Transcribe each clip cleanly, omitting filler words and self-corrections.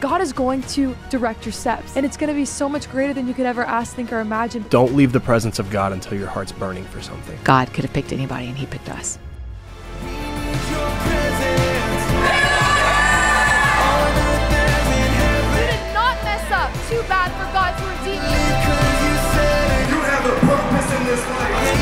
God is going to direct your steps, and it's going to be so much greater than you could ever ask, think, or imagine. Don't leave the presence of God until your heart's burning for something. God could have picked anybody, and he picked us. Too bad for God to redeem you. You have a purpose in this life.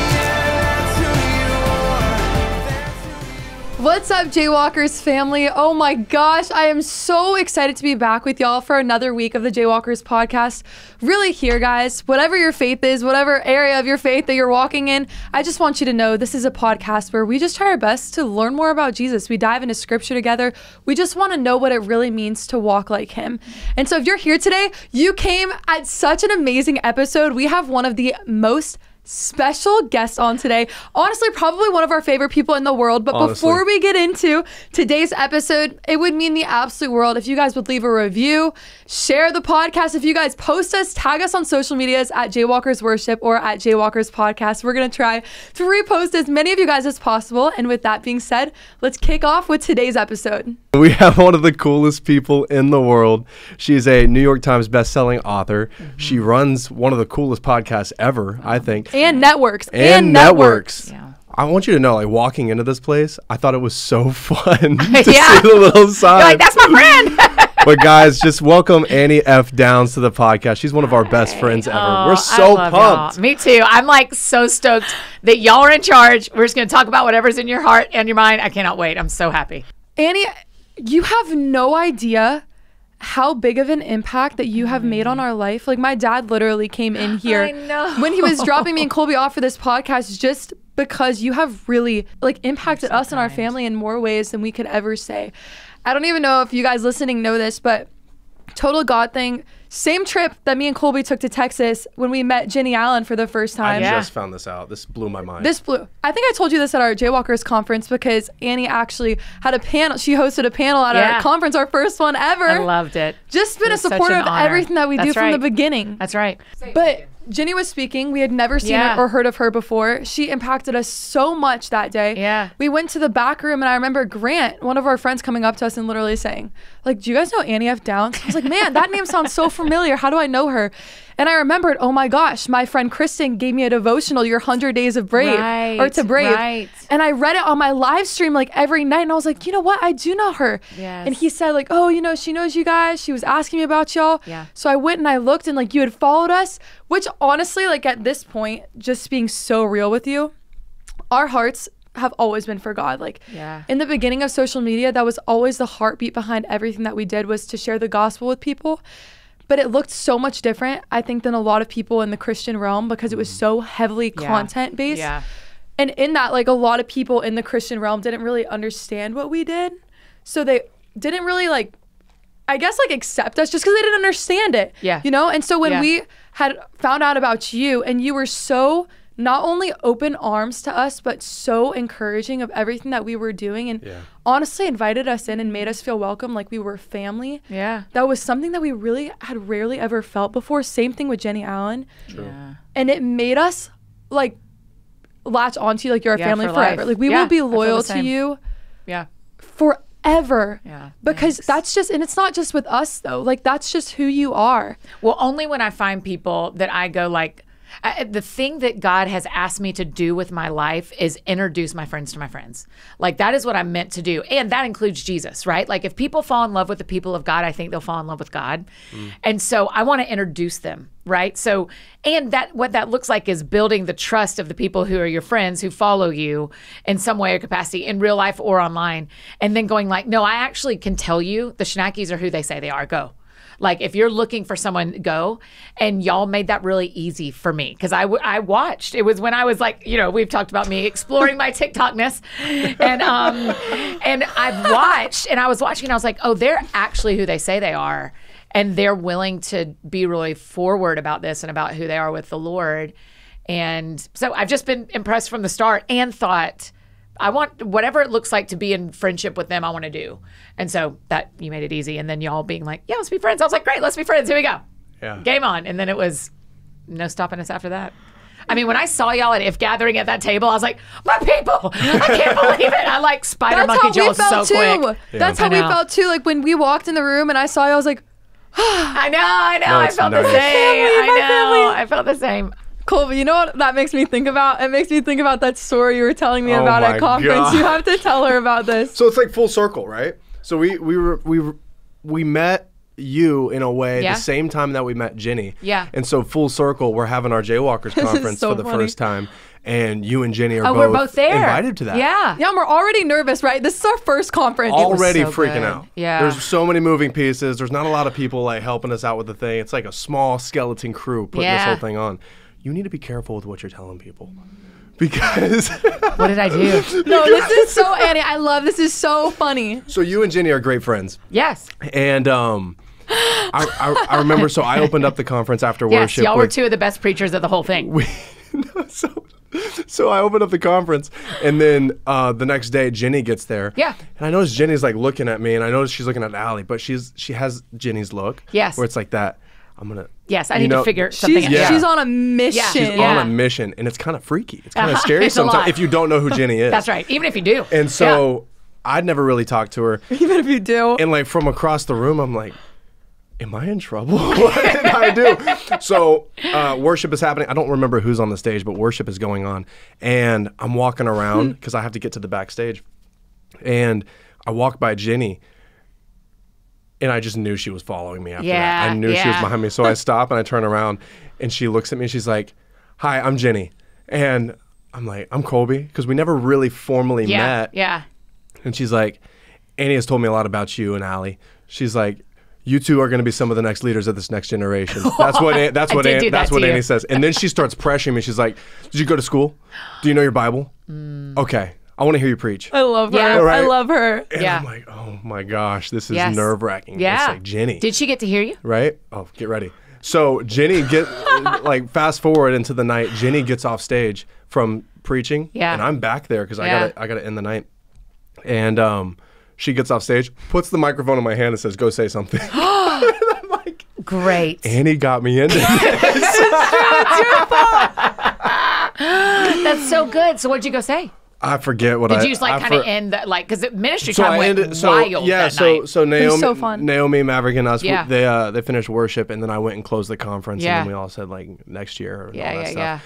What's up, JWLKRS family? Oh my gosh, I am so excited to be back with y'all for another week of the JWLKRS podcast. Really here, guys, whatever your faith is, whatever area of your faith that you're walking in, I just want you to know this is a podcast where we just try our best to learn more about Jesus. We dive into scripture together. We just want to know what it really means to walk like him. And so if you're here today, you came at such an amazing episode. We have one of the most special guest on today. Honestly, probably one of our favorite people in the world. But before we get into today's episode, it would mean the absolute world if you guys would leave a review, share the podcast. If you guys post us, tag us on social medias at JWLKRS Worship or at JWLKRS Podcast. We're going to try to repost as many of you guys as possible. And with that being said, let's kick off with today's episode. We have one of the coolest people in the world. She's a New York Times best-selling author. Mm-hmm. She runs one of the coolest podcasts ever, I think. And networks. Yeah. I want you to know, like, walking into this place, I thought it was so fun to see the little sign. You're like, that's my friend. But guys, just welcome Annie F. Downs to the podcast. She's one of our best friends ever. We're so pumped. Y'all. Me too. I'm like so stoked that y'all are in charge. We're just going to talk about whatever's in your heart and your mind. I cannot wait. I'm so happy. Annie, you have no idea how big of an impact that you have made on our life. Like, my dad literally came in here when he was dropping me and Colby off for this podcast, just because you have really like impacted us and our family in more ways than we could ever say. I don't even know if you guys listening know this, but total God thing, same trip that me and Colby took to Texas when we met Jenny Allen for the first time. I just found this out. This blew my mind. I think I told you this at our JWLKRS conference because Annie actually had a panel. She hosted a panel at our conference, our first one ever. I loved it. Just been a supporter of everything that we do from the beginning. That's right. But Jenny was speaking. We had never seen her or heard of her before. She impacted us so much that day. Yeah. We went to the back room, and I remember Grant, one of our friends, coming up to us and literally saying, like, do you guys know Annie F. Downs? I was like, man, that name sounds so familiar. How do I know her? And I remembered, oh my gosh, my friend Kristen gave me a devotional, Your 100 Days of Brave, or To Brave. Right. And I read it on my live stream like every night. And I was like, you know what? I do know her. Yes. And he said like, oh, you know, she knows you guys. She was asking me about y'all. Yeah. So I went and I looked and like you had followed us, which honestly, like at this point, just being so real with you, our hearts have always been for God. Like in the beginning of social media, that was always the heartbeat behind everything that we did, was to share the gospel with people. But it looked so much different, I think, than a lot of people in the Christian realm because it was so heavily content based. Yeah. And in that, like, a lot of people in the Christian realm didn't really understand what we did. So they didn't really, like, I guess, like, accept us just because they didn't understand it. Yeah. You know? And so when we had found out about you, and you were so not only open arms to us, but so encouraging of everything that we were doing, and honestly invited us in and made us feel welcome, like we were family. Yeah. That was something that we really had rarely ever felt before. Same thing with Jenny Allen. True. Yeah. And it made us, like, latch onto you like you're our family forever. Life. Like, we will be loyal to you forever. Yeah. Because that's just, and it's not just with us though. Like, that's just who you are. Well, only when I find people that I go like, the thing that God has asked me to do with my life is introduce my friends to my friends. Like, that is what I'm meant to do. And that includes Jesus, right? Like, if people fall in love with the people of God, I think they'll fall in love with God. And so I want to introduce them, right? So, and that what that looks like is building the trust of the people who are your friends, who follow you in some way or capacity in real life or online. And then going like, no, I actually can tell you the Schnackis are who they say they are. Go. Like, if you're looking for someone, go. And y'all made that really easy for me because I watched. It was when I was like, you know, we've talked about me exploring my TikTokness. And I've watched, and I was watching, and I was like, oh, they're actually who they say they are. And they're willing to be really forward about this and about who they are with the Lord. And so I've just been impressed from the start and thought, I want whatever it looks like to be in friendship with them, I want to do. And so that, you made it easy. And then y'all being like, yeah, let's be friends. I was like, great, let's be friends. Here we go. Yeah. Game on. And then it was no stopping us after that. I mean, when I saw y'all at If Gathering at that table, I was like, my people, I can't believe it. I like spider monkeyed y'all so quick. That's how we felt too. Like, when we walked in the room and I saw you, I was like, I know. No, I it's felt the nice. same. My family. I felt the same. Colby, you know what that makes me think about? It makes me think about that story you were telling me Oh about my at conference. You gosh. have to tell her about this. So it's like full circle, right? So we met you in a way Yeah. the same time that we met Jenny. Yeah. And so full circle, we're having our Jaywalkers is conference so for the funny. first time, and you and Jenny are Oh, we're both there. invited to that. Yeah. Yeah, we're already nervous, right? This is our first conference. Already so freaking good. out. Yeah. There's so many moving pieces. There's not a lot of people like helping us out with the thing. It's like a small skeleton crew putting this Yeah. whole thing on. You need to be careful with what you're telling people. Because What did I do? No, this is so Annie. I love this. Is so funny. so you and Jenny are great friends. Yes. And I remember, so I opened up the conference after Yes. worship. Y'all were with- two of the best preachers of the whole thing. So I opened up the conference, and then the next day Jenny gets there. Yeah. And I notice Jenny's like looking at me, and I notice she's looking at Allie, but she has Jenny's look. Yes. Where it's like that. I'm gonna. Yes, I you need know, to figure something out. Yeah. She's on a mission. She's Yeah. on a mission, and it's kind of freaky. It's kind of Uh-huh. scary It's a lot. sometimes if you don't know who Jenny is. That's right. Even if you do. And so I'd never really talked to her, Even if you do. and like from across the room, I'm like, am I in trouble? What did I do? So worship is happening. I don't remember who's on the stage, but worship is going on. And I'm walking around because I have to get to the backstage. And I walk by Jenny, and I just knew she was following me after Yeah, that. I knew she was yeah. behind me. So I stop and I turn around, and she looks at me and she's like, hi, I'm Jenny. And I'm like, I'm Colby, because we never really formally Yeah. met. Yeah. And she's like, Annie has told me a lot about you and Allie. She's like, you two are going to be some of the next leaders of this next generation. That's what I did do that to you. Annie says. And then she starts pressuring me. She's like, did you go to school? Do you know your Bible? Okay, I want to hear you preach. I love her. Yeah. I Right. love her. And Yeah. I'm like, oh my gosh, this is Yes. nerve-wracking. Yeah. It's like Jenny, Did she get to hear you? right? Oh, get ready. So Jenny like fast forward into the night. Jenny gets off stage from preaching, Yeah. and I'm back there because Yeah. I gotta end the night. And she gets off stage, puts the microphone in my hand, and says, "Go say something." And I'm like, Great. Annie got me into this. That's so good. So what'd you go say? I forget what Did I. you just like I kind of for- end the, like, because ministry So time I went ended. wild Yeah. that So night. so Naomi, so fun. Naomi, Maverick, and us. Yeah. They finished worship, and then I went and closed the conference, Yeah. and then we all said like next year. And Yeah, all that yeah, stuff. yeah.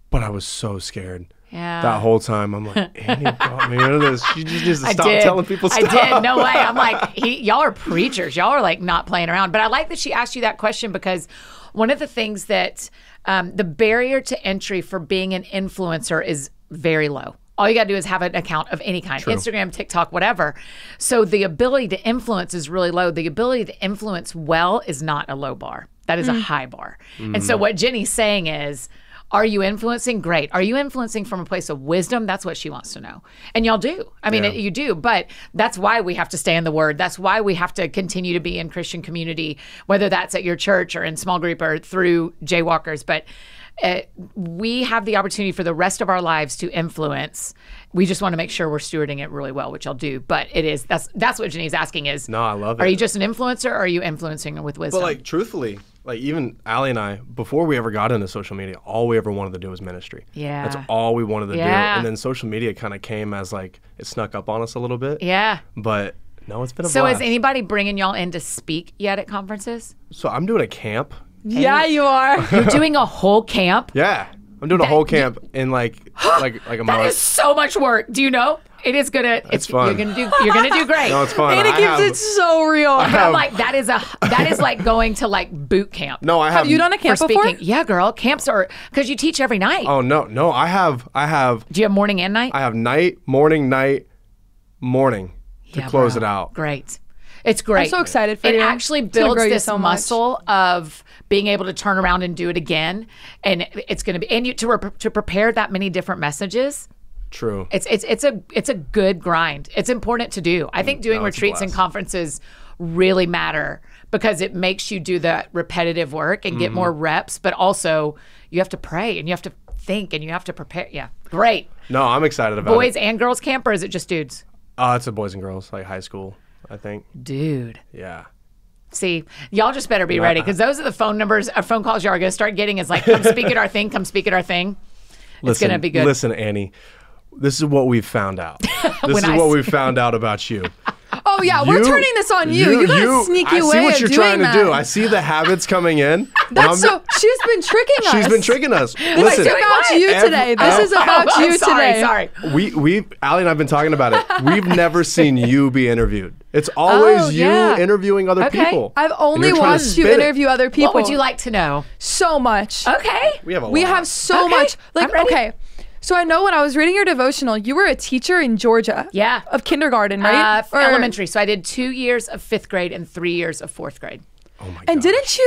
But I was so scared. Yeah. That whole time, I'm like, Annie got me into this. She just needs to I stop did. telling people stuff. I did. No way. I'm like, y'all are preachers. Y'all are like not playing around. But I like that she asked you that question because one of the things that the barrier to entry for being an influencer is very low. All you got to do is have an account of any kind, Instagram, TikTok, whatever. So the ability to influence is really low. The ability to influence well is not a low bar. That is a high bar. And so what Jenny's saying is, are you influencing? Great. Are you influencing from a place of wisdom? That's what she wants to know. And y'all do. I mean, you do. But that's why we have to stay in the Word. That's why we have to continue to be in Christian community, whether that's at your church or in small group or through Jaywalkers. But we have the opportunity for the rest of our lives to influence. We just want to make sure we're stewarding it really well, which I'll do. But it is that's what Jenny's asking is. No, I love it. Are you just an influencer or are you influencing with wisdom? But like truthfully, like even Allie and I, before we ever got into social media, all we ever wanted to do was ministry. Yeah. That's all we wanted to do. Yeah. And then social media kind of came as like it snuck up on us a little bit. yeah. But no, it's been a So blast. is anybody bringing y'all in to speak yet at conferences? So I'm doing a camp. Yeah, you are. You're doing a whole camp? Yeah. I'm doing a whole camp in like a That month. is so much work. Do you know? It is gonna. It's fun. You're gonna do great. No, it's fun. Annie I keeps have- it so real. But I'm like that is like going to like boot camp. No, I have. Have you done a for camp before? speaking. Yeah, girl. Camps are because you teach every night. Oh no. I have Do you have morning and night? night, morning to Yeah, close bro. it out. Great. It's great. I'm so excited for it you. It actually It's gonna builds grow you this so much. muscle of being able to turn around and do it again, and it's going to be and you to prepare that many different messages. True. It's a good grind. It's important to do. I think doing No, it's a retreats and blast. conferences really matter because it makes you do that repetitive work and get Mm-hmm. more reps, but also you have to pray and you have to think and you have to prepare. Yeah. Great. No, I'm excited about Boys it. and girls camp, or is it just dudes? It's a boys and girls, like high school, I think. Dude. Yeah. See, y'all just better be ready because those are the phone numbers, phone calls y'all are going to start getting is like, come speak at our thing, come speak at our thing. It's going to be good. Listen, Annie, this is what we've found out. This When is I what see- we've found out about you. Oh, Oh yeah, we're turning this on you. You got a sneaky way of doing that. I see what you're trying to do. I see the habits coming in. She's been tricking us. She's been tricking us. This is about you today. This is about you today. Sorry. Allie and I've been talking about it. We've never seen you be interviewed. It's always you interviewing other people. I've only watched you interview other people. What would you like to know? So much. Okay. We have a lot. We have so much. Okay. So I know when I was reading your devotional, you were a teacher in Georgia. Yeah. Of kindergarten, right? Elementary. So I did 2 years of 5th grade and 3 years of 4th grade. Oh my god. And didn't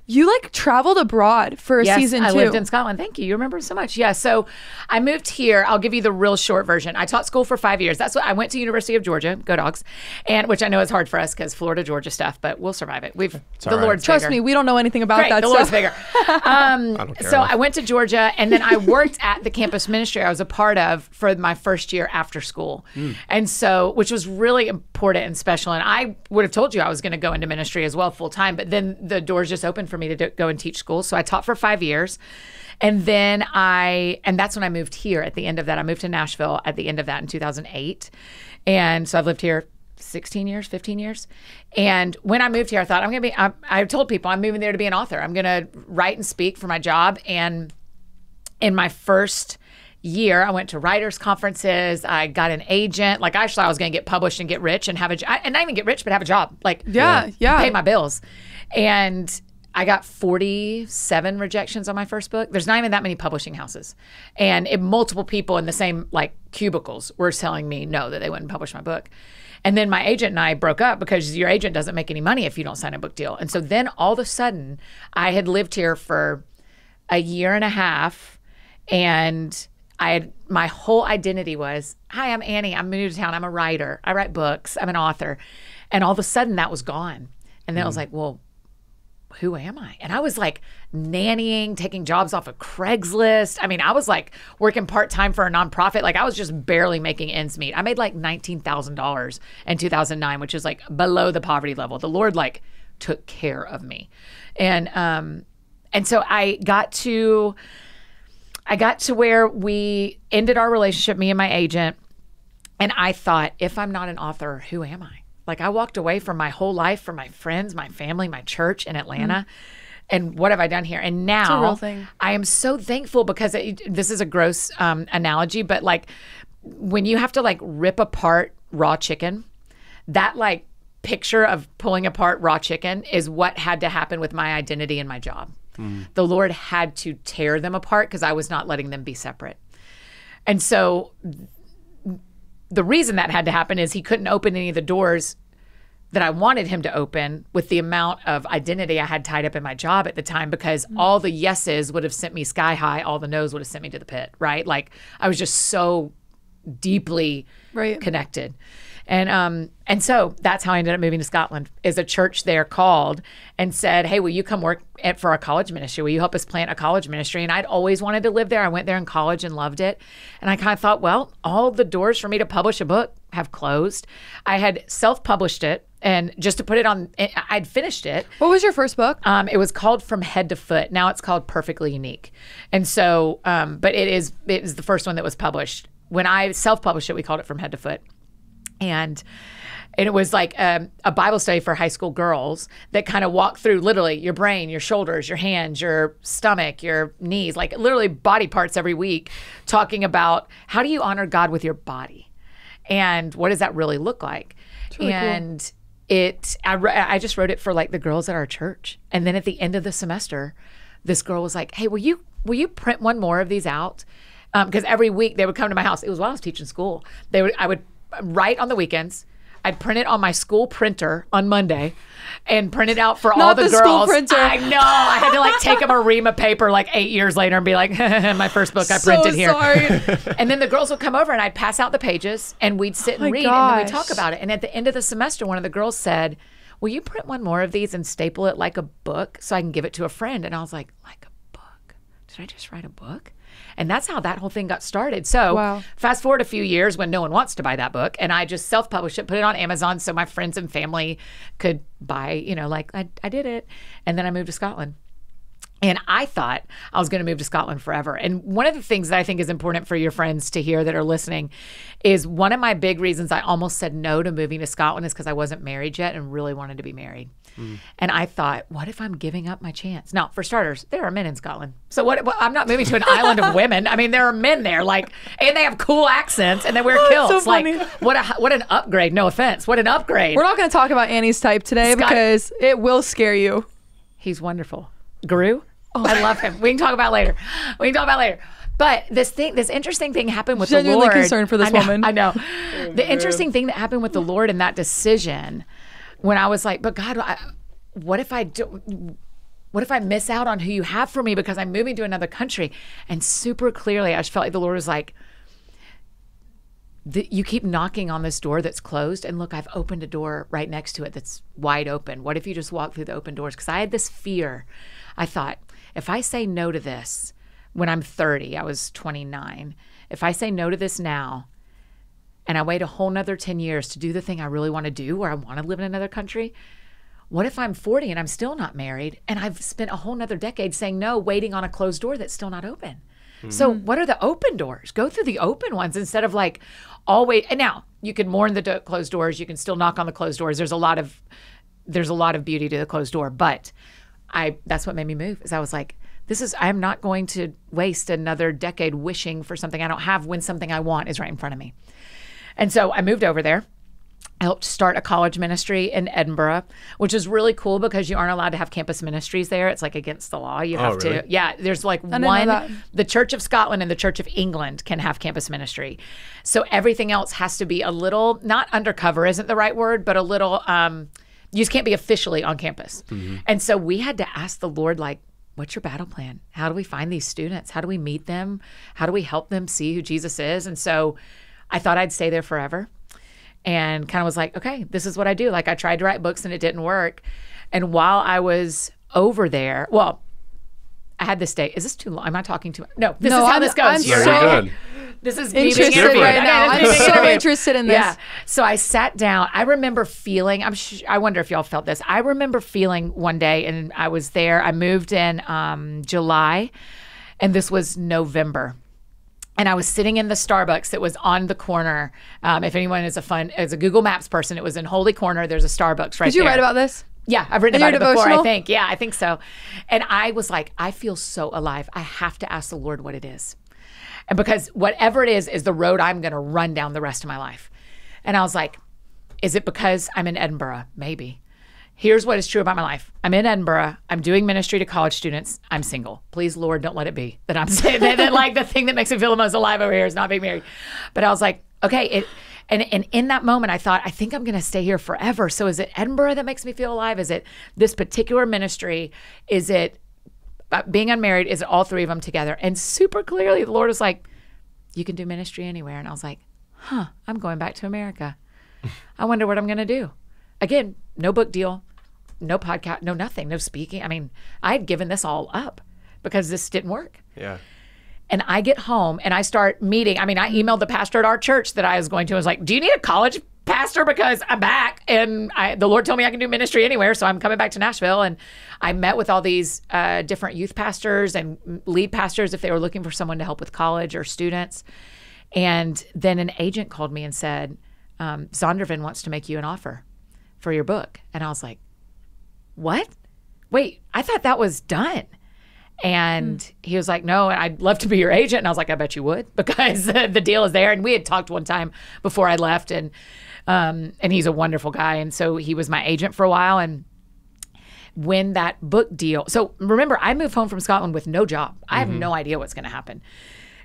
you like traveled abroad for a season too? I lived in Scotland. Thank you. You remember so much. Yeah. So I moved here. I'll give you the real short version. I taught school for 5 years. That's what I went to University of Georgia. Go Dogs. And which I know is hard for us because Florida, Georgia stuff, but we'll survive it. The Lord's Trust bigger. me, we don't know anything about that the stuff. Lord's bigger. I don't care So enough. I went to Georgia and then I worked at the campus ministry I was a part of for my first year after school. And so, which was really important and special. And I would have told you I was going to go into ministry as well full time, but then the doors just opened for me to go and teach school. So I taught for 5 years. And then that's when I moved here at the end of that. I moved to Nashville at the end of that in 2008. And so I've lived here 15 years. And when I moved here, I thought I told people I'm moving there to be an author. I'm going to write and speak for my job. And in my first year, I went to writers' conferences. I got an agent. Like, actually, I was going to get published and get rich and have and not even get rich, but have a job. Like, pay my bills. And I got 47 rejections on my first book. There's not even that many publishing houses. And multiple people in the same like cubicles were telling me no, that they wouldn't publish my book. And then my agent and I broke up because your agent doesn't make any money if you don't sign a book deal. And so then all of a sudden, I had lived here for a year and a half, and my whole identity was, hi, I'm Annie. I'm new to town. I'm a writer. I write books. I'm an author. And all of a sudden that was gone. And then I was like, well, who am I? And I was like nannying, taking jobs off of Craigslist. I mean, I was like working part-time for a nonprofit. Like I was just barely making ends meet. I made like $19,000 in 2009, which is like below the poverty level. The Lord like took care of me. And so I got to where we ended our relationship, me and my agent. And I thought, if I'm not an author, who am I? Like I walked away from my whole life, from my friends, my family, my church in Atlanta. And what have I done here? And now it's a real thing. I am so thankful because this is a gross analogy, but like when you have to like rip apart raw chicken, that like picture of pulling apart raw chicken is what had to happen with my identity and my job. The Lord had to tear them apart because I was not letting them be separate. And so the reason that had to happen is he couldn't open any of the doors that I wanted him to open with the amount of identity I had tied up in my job at the time, because all the yeses would have sent me sky high, all the no's would have sent me to the pit, right? Like I was just so deeply connected. And so that's how I ended up moving to Scotland. Is a church there called and said, hey, will you come work for a college ministry? Will you help us plant a college ministry? And I'd always wanted to live there. I went there in college and loved it. And I kind of thought, well, all the doors for me to publish a book have closed. I had self-published it. And just to put it on, I'd finished it. What was your first book? It was called From Head to Foot. Now it's called Perfectly Unique. And so, but it is the first one that was published. When I self-published it, we called it From Head to Foot. And it was like a Bible study for high school girls that kind of walked through literally your brain, your shoulders, your hands, your stomach, your knees, like literally body parts every week, talking about how do you honor God with your body? And what does that really look like? Really and cool. I just wrote it for like the girls at our church. And then at the end of the semester, this girl was like, hey, will you print one more of these out? Because every week they would come to my house. It was while I was teaching school. I would write on the weekends. I'd print it on my school printer on Monday and print it out for all the girls. School printer. I know. I had to like take them a ream of paper like 8 years later and be like, my first book I printed here. Sorry. And then the girls would come over and I'd pass out the pages and we'd sit and read and then we'd talk about it. And at the end of the semester, one of the girls said, will you print one more of these and staple it like a book so I can give it to a friend? And I was like a book? Did I just write a book? And that's how that whole thing got started. So fast forward a few years when no one wants to buy that book, and I just self-published it, put it on Amazon so my friends and family could buy, like I did it. And then I moved to Scotland. And I thought I was going to move to Scotland forever. And one of the things that I think is important for your friends to hear that are listening is one of my big reasons I almost said no to moving to Scotland is because I wasn't married yet and really wanted to be married. And I thought, what if I'm giving up my chance? Now, for starters, there are men in Scotland. So I'm not moving to an island of women. I mean, there are men there, like, and they have cool accents and they wear kilts. so like, funny. what an upgrade. No offense. What an upgrade. We're not going to talk about Annie's type today because it will scare you. He's wonderful. Guru? Oh, I love him. We can talk about later. But this interesting thing happened with the Lord. Genuinely concerned for this woman. I know. The interesting thing that happened with the Lord in that decision, when I was like, but God, what if I miss out on who you have for me because I'm moving to another country? And super clearly, I just felt like the Lord was like, you keep knocking on this door that's closed, and look, I've opened a door right next to it that's wide open. What if you just walk through the open doors? Because I had this fear. I thought, if I say no to this when I'm 30, I was 29. If I say no to this now, and I wait a whole nother 10 years to do the thing I really want to do, where I want to live in another country, what if I'm 40 and I'm still not married, and I've spent a whole nother decade saying no, waiting on a closed door that's still not open? So what are the open doors? Go through the open ones instead of like always. And now you can mourn the closed doors. You can still knock on the closed doors. There's a lot of beauty to the closed door. But that's what made me move. Is I was like, I'm not going to waste another decade wishing for something I don't have when something I want is right in front of me. And so I moved over there. I helped start a college ministry in Edinburgh, which is really cool because you aren't allowed to have campus ministries there. It's like against the law. You have really? to. Yeah, there's like the Church of Scotland and the Church of England can have campus ministry. So everything else has to be a little, not undercover isn't the right word, but a little, you just can't be officially on campus. And so we had to ask the Lord, like, what's your battle plan? How do we find these students? How do we meet them? How do we help them see who Jesus is? And so I thought I'd stay there forever. And kind of was like, okay, this is what I do. Like, I tried to write books and it didn't work. And while I was over there, well, I had this day. Is this too long? Am I talking too much? No, this is how this goes. I'm Very so good. This is interested right now. I'm so interested in this. Yeah. So I sat down. I remember feeling, I wonder if y'all felt this. I remember feeling one day, and I was there. I moved in July, and this was November. And I was sitting in the Starbucks that was on the corner. If anyone is a Google Maps person, it was in Holy Corner. There's a Starbucks right there. Did you write about this? Yeah, I've written about it before, devotional? I think. Yeah, I think so. And I was like, I feel so alive. I have to ask the Lord what it is. And because whatever it is the road I'm going to run down the rest of my life. And I was like, is it because I'm in Edinburgh? Maybe. Here's what is true about my life. I'm in Edinburgh. I'm doing ministry to college students. I'm single. Please, Lord, don't let it be that I'm saying that like the thing that makes me feel the most alive over here is not being married. But I was like, okay. And in that moment, I thought, I think I'm going to stay here forever. So is it Edinburgh that makes me feel alive? Is it this particular ministry? Is it being unmarried? Is it all three of them together? And super clearly, the Lord was like, you can do ministry anywhere. And I was like, I'm going back to America. I wonder what I'm going to do. Again, no book deal. No podcast, no nothing, no speaking. I mean, I had given this all up because this didn't work. Yeah. And I get home and I start meeting. I mean, I emailed the pastor at our church that I was going to. I was like, do you need a college pastor? Because I'm back. And the Lord told me I can do ministry anywhere. So I'm coming back to Nashville. And I met with all these different youth pastors and lead pastors if they were looking for someone to help with college or students. And then an agent called me and said, Zondervan wants to make you an offer for your book. And I was like, what? Wait, I thought that was done. And he was like, no, I'd love to be your agent. And I was like, I bet you would, because the deal is there. And we had talked one time before I left, and he's a wonderful guy. And so he was my agent for a while. And when that book deal, so remember, I moved home from Scotland with no job. I have no idea what's going to happen.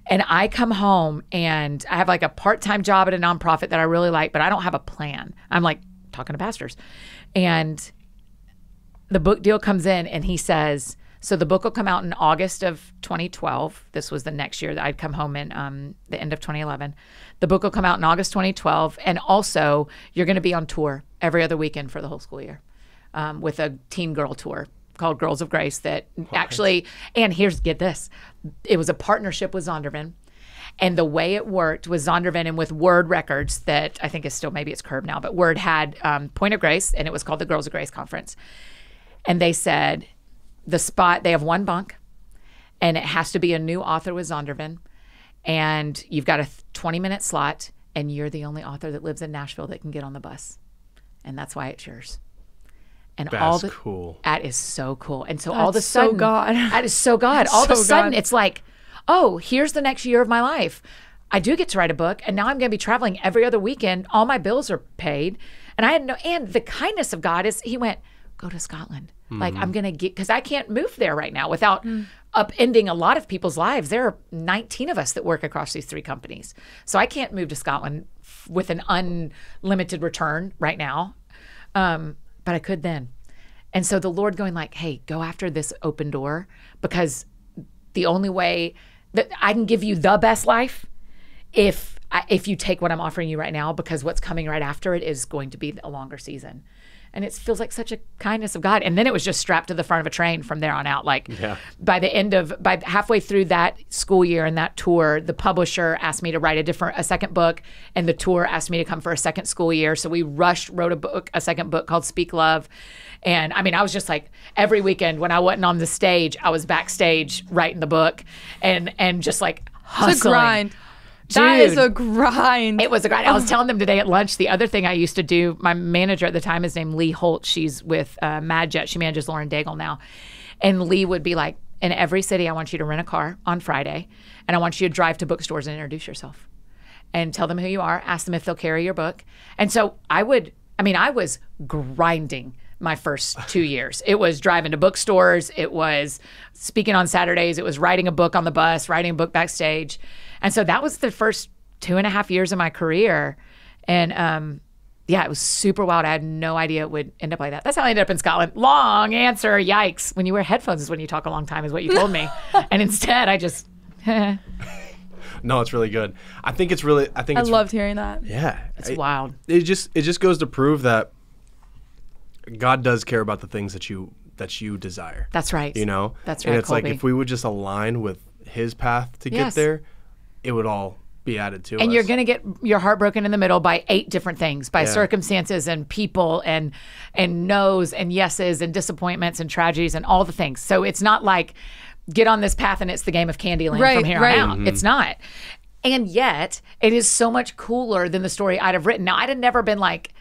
And I come home and I have like a part-time job at a nonprofit that I really like, but I don't have a plan. I'm like talking to pastors. And the book deal comes in and he says, so the book will come out in August of 2012. This was the next year that I'd come home in the end of 2011. The book will come out in August 2012. And also you're going to be on tour every other weekend for the whole school year with a teen girl tour called Girls of Grace that actually, and get this, it was a partnership with Zondervan. And the way it worked was Zondervan and with Word Records, that I think is still, maybe it's Curb now, but Word had Point of Grace, and it was called the Girls of Grace Conference. And they said, the spot, they have one bunk, and it has to be a new author with Zondervan. And you've got a 20-minute slot, and you're the only author that lives in Nashville that can get on the bus. And that's why it's yours. And That's cool. That is so cool. And so all of a That's so sudden, God. that is so God. All of a So sudden, God. it's like, oh, here's the next year of my life. I do get to write a book, and now I'm going to be traveling every other weekend. All my bills are paid. And I had and the kindness of God is he went, go to Scotland. Like, I'm going to get, because I can't move there right now without upending a lot of people's lives. There are 19 of us that work across these 3 companies. So I can't move to Scotland with an unlimited return right now. But I could then. And so the Lord going like, hey, go after this open door, because the only way that I can give you the best life if you take what I'm offering you right now, because what's coming right after it is going to be a longer season. And it feels like such a kindness of God. And then it was just strapped to the front of a train from there on out. Like by halfway through that school year and that tour, the publisher asked me to write a second book, and the tour asked me to come for a second school year. So we wrote a second book called Speak Love. And I mean, I was just like, every weekend when I wasn't on the stage, I was backstage writing the book and just like hustling. It's a grind. Dude, that is a grind. it was a grind. I was telling them today at lunch, the other thing I used to do, my manager at the time is named Lee Holt. She's with MadJet. She manages Lauren Daigle now. And Lee would be like, in every city, I want you to rent a car on Friday, and I want you to drive to bookstores and introduce yourself and tell them who you are, ask them if they'll carry your book. And so I was grinding my first 2 years. It was driving to bookstores. It was speaking on Saturdays. It was writing a book on the bus, writing a book backstage. And so that was the first 2.5 years of my career. And it was super wild. I had no idea it would end up like that. That's how I ended up in Scotland. Long answer. Yikes. When you wear headphones is when you talk a long time, is what you told me. And instead I just... No, it's really good. I loved hearing that. Yeah. It's wild. It just goes to prove that God does care about the things that you desire. That's right. You know? That's right, And it's Colby. like, if we would just align with his path to get there, it would all be added to us. And you're going to get your heart broken in the middle by 8 different things, by circumstances and people and no's and yeses and disappointments and tragedies and all the things. So it's not like get on this path and it's the game of Candyland from here on out. It's not. And yet it is so much cooler than the story I'd have written. Now, I'd have never been like,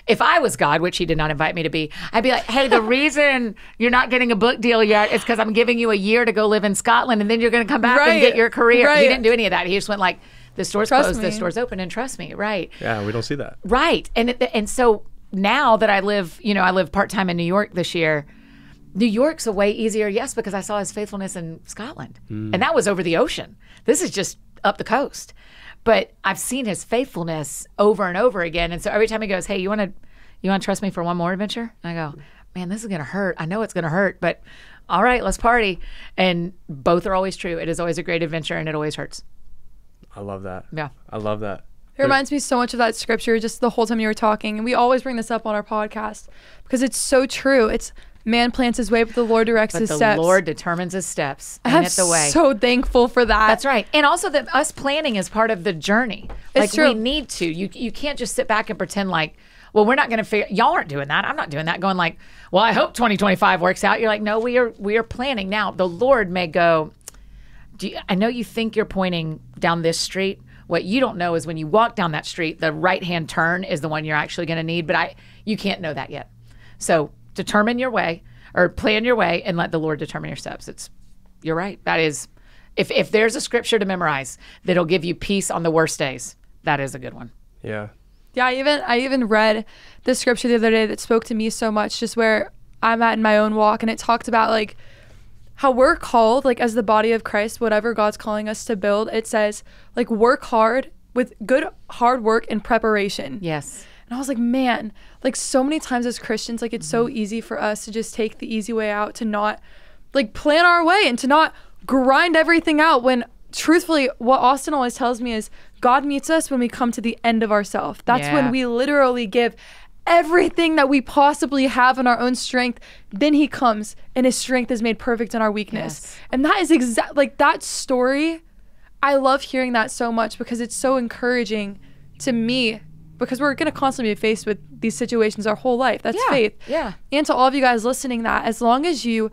if I was God, which he did not invite me to be, I'd be like, hey, the reason you're not getting a book deal yet is because I'm giving you a year to go live in Scotland, and then you're going to come back and get your career. He didn't do any of that. He just went like, this door's closed, this door's open, and trust me. Right. Yeah, we don't see that. Right. And so now that I live part-time in New York this year, New York's a way easier, yes, because I saw his faithfulness in Scotland. And that was over the ocean. This is just up the coast. But I've seen his faithfulness over and over again. And so every time he goes, hey, you want to trust me for one more adventure? And I go, man, this is going to hurt. I know it's going to hurt, but all right, let's party. And both are always true. It is always a great adventure, and it always hurts. I love that. Yeah. I love that. It reminds me so much of that scripture just the whole time you were talking. And we always bring this up on our podcast because it's so true. It's man plants his way, but the Lord directs his steps. The Lord determines his steps. I'm the way. so thankful for that. That's right. And also that us planning is part of the journey. It's true. We need to. You can't just sit back and pretend like, well, we're not going to figure. Y'all aren't doing that. I'm not doing that. Going like, well, I hope 2025 works out. You're like, no, we are planning now. The Lord may go, I know you think you're pointing down this street. What you don't know is when you walk down that street, the right-hand turn is the one you're actually going to need. But you can't know that yet. So determine your way, or plan your way, and let the Lord determine your steps. You're right. That is, if there's a scripture to memorize that'll give you peace on the worst days, that is a good one. Yeah. Yeah, I even read the scripture the other day that spoke to me so much, just where I'm at in my own walk, and it talked about like how we're called, like as the body of Christ, whatever God's calling us to build. It says like work hard with good hard work and preparation. Yes. And I was like, man, like so many times as Christians, like it's so easy for us to just take the easy way out, to not like plan our way and to not grind everything out, when truthfully what Austin always tells me is God meets us when we come to the end of ourselves. That's when we literally give everything that we possibly have in our own strength. Then he comes and his strength is made perfect in our weakness. Yes. And that is like that story. I love hearing that so much because it's so encouraging to me, because we're going to constantly be faced with these situations our whole life. That's faith. Yeah. And to all of you guys listening, that as long as you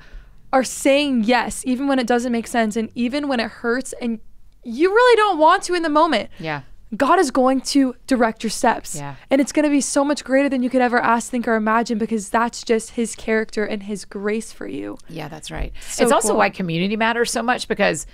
are saying yes, even when it doesn't make sense and even when it hurts and you really don't want to in the moment. Yeah. God is going to direct your steps. Yeah. And it's going to be so much greater than you could ever ask, think, or imagine, because that's just his character and his grace for you. Yeah, that's right. So it's also cool. why community matters so much, because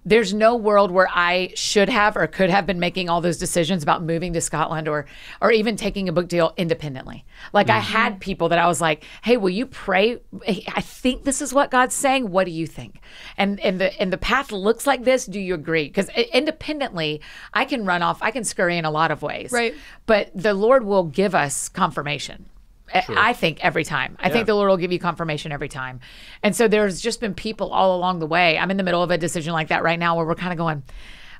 there's no world where I should have or could have been making all those decisions about moving to Scotland or even taking a book deal independently. Like I had people that I was like, hey, will you pray? I think this is what God's saying. What do you think? And the path looks like this. Do you agree? Because independently, I can run off, I can scurry in a lot of ways. Right. But the Lord will give us confirmation. I think every time. I think the Lord will give you confirmation every time. And so there's just been people all along the way. I'm in the middle of a decision like that right now where we're kind of going,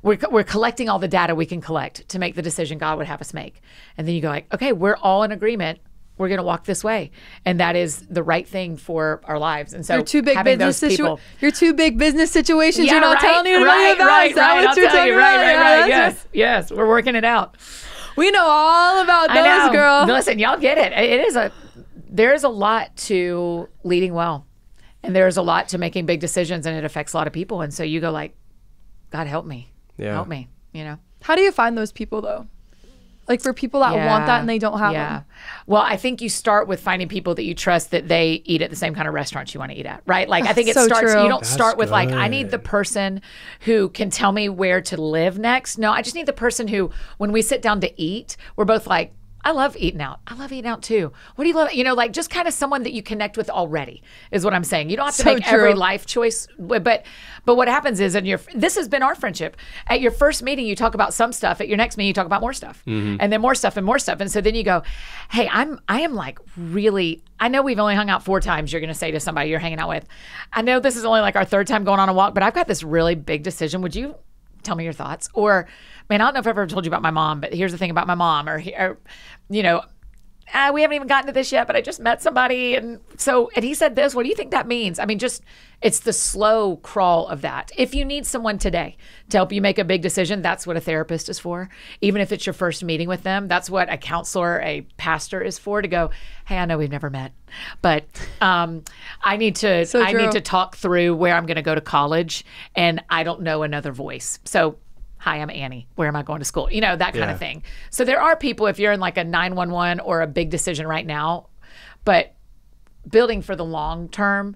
we're collecting all the data we can collect to make the decision God would have us make. And then you go like, okay, we're all in agreement. We're going to walk this way. And that is the right thing for our lives. And so Your two big having business those people. your two big business situations Yeah, you're not right, telling anybody right, about. right, Is that right. what I'll you're tell talking you. about? Right, Yeah, right. that's Yes. We're working it out. We know all about I those, know. girl. Listen, y'all get it. There's a lot to leading well, and there's a lot to making big decisions, and it affects a lot of people. And so you go like, God, help me. Yeah. Help me, you know? How do you find those people though? Like for people that want that and they don't have them. Well, I think you start with finding people that you trust that they eat at the same kind of restaurants you want to eat at, right? Like I think it So starts, true. you don't That's start with like, I need good. the person who can tell me where to live next. No, I just need the person who, when we sit down to eat, we're both like, I love eating out. I love eating out too. What do you love? You know, like just kind of someone that you connect with already is what I'm saying. You don't have to So make every true. life choice, but what happens is this has been our friendship. At your first meeting, you talk about some stuff. At your next meeting, you talk about more stuff, and then more stuff and more stuff. And so then you go, hey, I am like really. I know we've only hung out 4 times. You're going to say to somebody you're hanging out with, I know this is only like our 3rd time going on a walk, but I've got this really big decision. Would you tell me your thoughts? Or, man, I don't know if I've ever told you about my mom, but here's the thing about my mom, or you know. We haven't even gotten to this yet, but I just met somebody. And he said this, what do you think that means? I mean, just, it's the slow crawl of that. If you need someone today to help you make a big decision, that's what a therapist is for. Even if it's your first meeting with them, that's what a counselor, a pastor is for, to go, hey, I know we've never met, but I need to talk through where I'm going to go to college and I don't know another voice. So hi, I'm Annie. Where am I going to school? You know, that kind of thing. So there are people, if you're in like a 911 or a big decision right now, but building for the long term,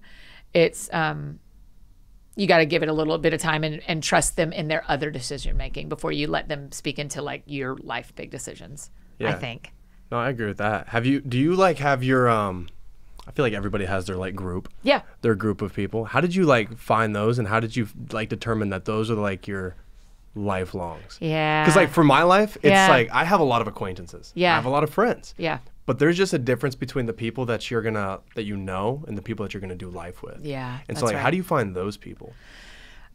it's, you got to give it a little bit of time and trust them in their other decision making before you let them speak into like your life big decisions, I think. No, I agree with that. Do you like have your, I feel like everybody has their like group. Yeah. Their group of people. How did you like find those, and how did you like determine that those are like your lifelongs? Yeah. Because like for my life, it's Yeah. like I have a lot of acquaintances. Yeah. I have a lot of friends. Yeah. But there's just a difference between the people that you know and the people that you're gonna do life with. Yeah, And so that's like, how right. do you find those people?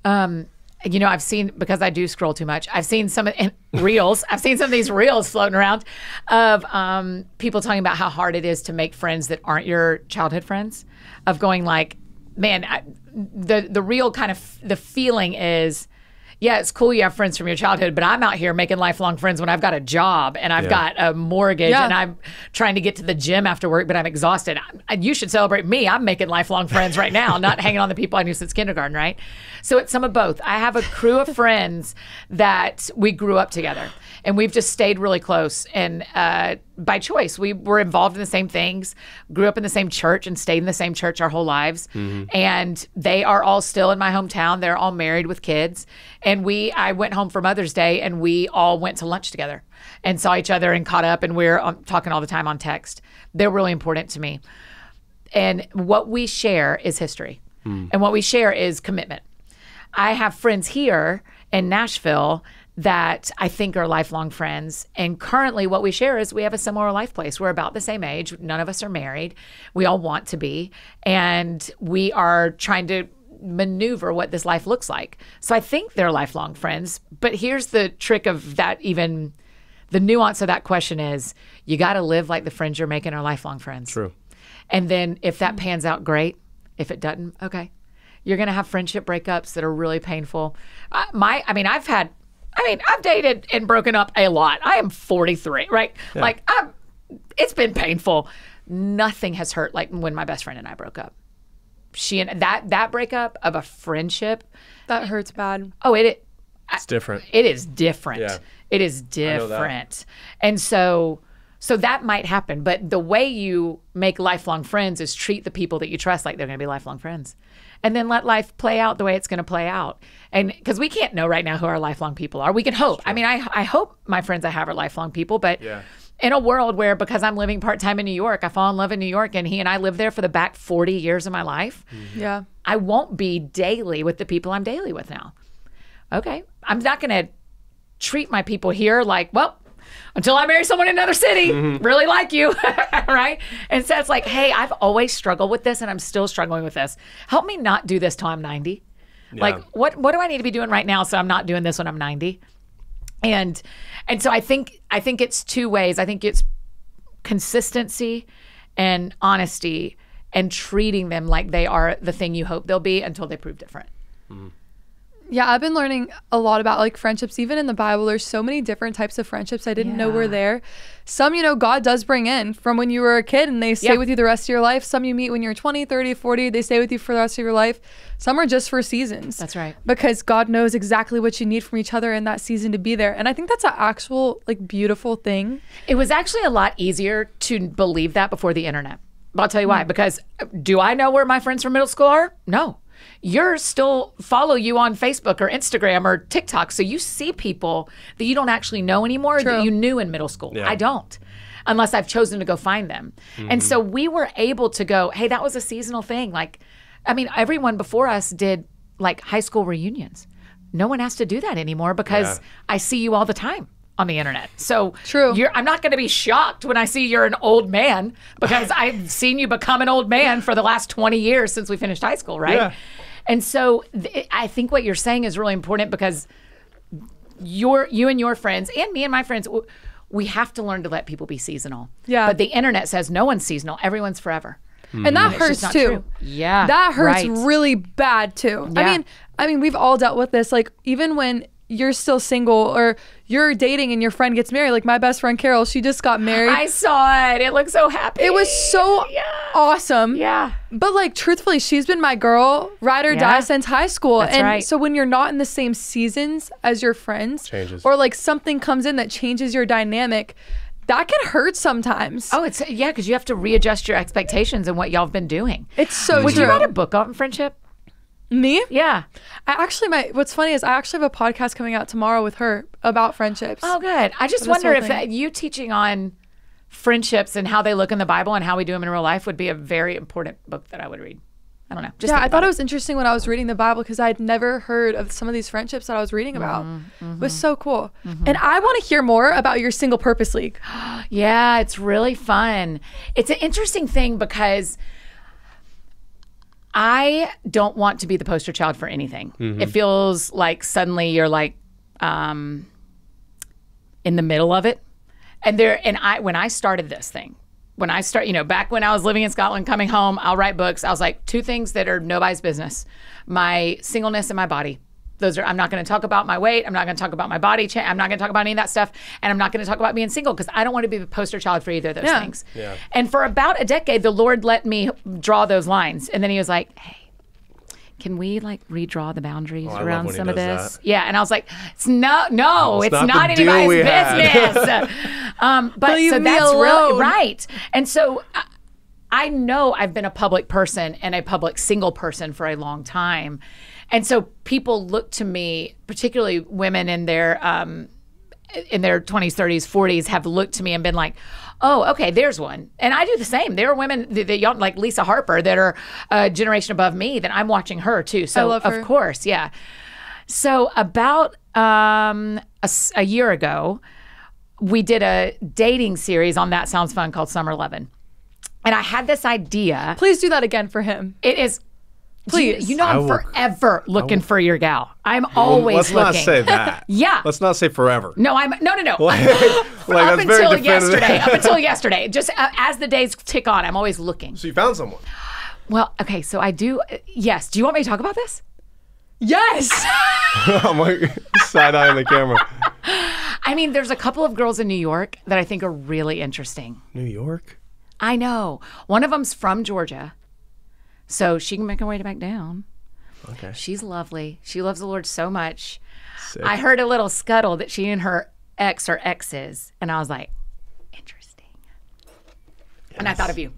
You know, I've seen, because I do scroll too much, I've seen some reels. I've seen some of these reels floating around of people talking about how hard it is to make friends that aren't your childhood friends. Of going like, man, the real kind of the feeling is, yeah, it's cool you have friends from your childhood, but I'm out here making lifelong friends when I've got a job and I've got a mortgage and I'm trying to get to the gym after work, but I'm exhausted. You should celebrate me. I'm making lifelong friends right now, not hanging on the people I knew since kindergarten, right? So it's some of both. I have a crew of friends that we grew up together and we've just stayed really close. And by choice, we were involved in the same things, grew up in the same church and stayed in the same church our whole lives. And they are all still in my hometown. They're all married with kids. And I went home for Mother's Day and we all went to lunch together and saw each other and caught up, and we're talking all the time on text. They're really important to me. And what we share is history. And what we share is commitment. I have friends here in Nashville that I think are lifelong friends. And currently what we share is we have a similar life place. We're about the same age. None of us are married. We all want to be. And we are trying to maneuver what this life looks like. So I think they're lifelong friends. But here's the trick of that, even the nuance of that question is, you got to live like the friends you're making are lifelong friends. True. And then if that pans out, great. If it doesn't, okay. You're going to have friendship breakups that are really painful. I've dated and broken up a lot. I am 43, right? Yeah. Like, it's been painful. Nothing has hurt like when my best friend and I broke up. she and that breakup of a friendship. That hurts bad. Oh, It's different. it is different. Yeah. It is different. And so that might happen. But the way you make lifelong friends is treat the people that you trust like they're going to be lifelong friends. And then let life play out the way it's going to play out. And because we can't know right now who our lifelong people are. We can hope. I mean, I hope my friends I have are lifelong people. But in a world where, because I'm living part-time in New York, I fall in love in New York, and he and I live there for the back 40 years of my life. Yeah. I won't be daily with the people I'm daily with now. Okay. I'm not going to treat my people here like, well, until I marry someone in another city, really like you, right? And so it's like, hey, I've always struggled with this, and I'm still struggling with this. Help me not do this till I'm 90. Yeah. Like, what do I need to be doing right now so I'm not doing this when I'm 90? And so I think it's two ways. I think it's consistency and honesty and treating them like they are the thing you hope they'll be until they prove different. Yeah, I've been learning a lot about like friendships. Even in the Bible, there's so many different types of friendships I didn't know were there. Some, God does bring in from when you were a kid and they stay with you the rest of your life. Some you meet when you're 20, 30, 40, they stay with you for the rest of your life. Some are just for seasons. That's right. Because God knows exactly what you need from each other in that season to be there. And I think that's an actual like beautiful thing. It was actually a lot easier to believe that before the internet. But I'll tell you why. Because do I know where my friends from middle school are? No. You're still follow you on Facebook or Instagram or TikTok. So you see people that you don't actually know anymore that you knew in middle school. Yeah. I don't, unless I've chosen to go find them. And so we were able to go, hey, that was a seasonal thing. Like, I mean, everyone before us did like high school reunions. No one has to do that anymore because I see you all the time on the internet. So I'm not going to be shocked when I see you're an old man because I've seen you become an old man for the last 20 years since we finished high school, right? Yeah. And so I think what you're saying is really important because you and your friends and me and my friends, we have to learn to let people be seasonal. Yeah. But the internet says no one's seasonal. Everyone's forever. And that hurts not too. true. Yeah. That hurts right. really bad too. Yeah. I mean, we've all dealt with this. Like even when you're still single or you're dating and your friend gets married, like my best friend Carol, she just got married. I saw it. It looked so happy. It was so awesome. Yeah. But like truthfully, she's been my girl, ride or die since high school. That's and right. so when you're not in the same seasons as your friends, Changes. or like something comes in that changes your dynamic, that can hurt sometimes. Oh, it's because you have to readjust your expectations and what y'all have been doing. It's so Would true. you write a book on friendship? Me? Yeah. What's funny is I actually have a podcast coming out tomorrow with her about friendships. Oh, good. I just This wonder whole if thing. you teaching on friendships and how they look in the Bible and how we do them in real life would be a very important book that I would read. I don't know. Just Yeah, think I thought about it was interesting when I was reading the Bible because I had never heard of some of these friendships that I was reading about. It was so cool. And I want to hear more about your Single Purpose League. Yeah, it's really fun. It's an interesting thing because I don't want to be the poster child for anything. It feels like suddenly you're like in the middle of it. And when I started this thing, back when I was living in Scotland, coming home, I'll write books. I was like, two things that are nobody's business: my singleness and my body. I'm not going to talk about my weight. I'm not going to talk about my body change. I'm not going to talk about any of that stuff. And I'm not going to talk about being single because I don't want to be the poster child for either of those things. Yeah. And for about a decade, the Lord let me draw those lines. And then he was like, hey, can we like redraw the boundaries I love around when he some of does this? that. Yeah. And I was like, it's not the anybody's deal we had. business. But Leave so me that's really alone. right. And so I know I've been a public person and a public single person for a long time. And so people look to me, particularly women in their 20s, 30s, 40s, have looked to me and been like, oh, okay, there's one. And I do the same. There are women that y'all, like Lisa Harper, that are a generation above me, that I'm watching her too. So I love her. Of course, yeah. So about a year ago, we did a dating series on That Sounds Fun called Summer Lovin'. And I had this idea. Please do that again for him. It is. Please. You know, I'm forever looking for your gal. I'm always Let's looking. not say that. Yeah. Let's not say forever. No. Like Up that's very until definitive. yesterday. Up until yesterday. Just as the days tick on, I'm always looking. So you found someone. Well, okay. So I do. Yes. Do you want me to talk about this? Yes. I'm like side-eyeing the camera. I mean, there's a couple of girls in New York that I think are really interesting. New York? I know. One of them's from Georgia. So she can make her way back down. Okay. She's lovely. She loves the Lord so much. Sick. I heard a little scuttle that she and her ex are exes. And I was like, interesting. And I thought of you.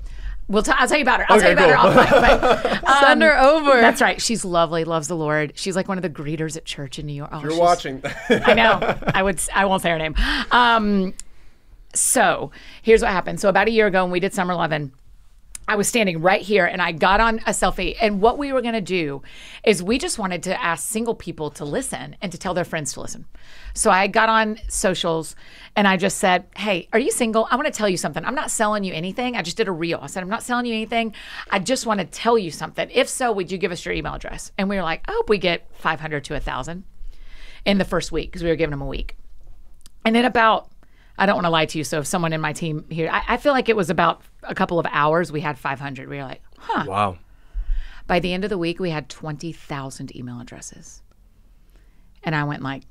I'll tell you about her. I'll tell you about her offline. But, Send her over. That's right. She's lovely, loves the Lord. She's like one of the greeters at church in New York. Oh, You're watching. I know. I won't say her name. So here's what happened. So about a year ago when we did Summer 11, I was standing right here and I got on a selfie. And what we were going to do is we just wanted to ask single people to listen and to tell their friends to listen. So I got on socials and I just said, hey, are you single? I want to tell you something. I'm not selling you anything. I just did a reel. I said, I'm not selling you anything. I just want to tell you something. If so, would you give us your email address? And we were like, I hope we get 500 to 1,000 in the first week because we were giving them a week. And then I don't want to lie to you. So if someone in my team here, I feel like it was about a couple of hours, we had 500. We were like, huh. Wow. By the end of the week, we had 20,000 email addresses. And I went like,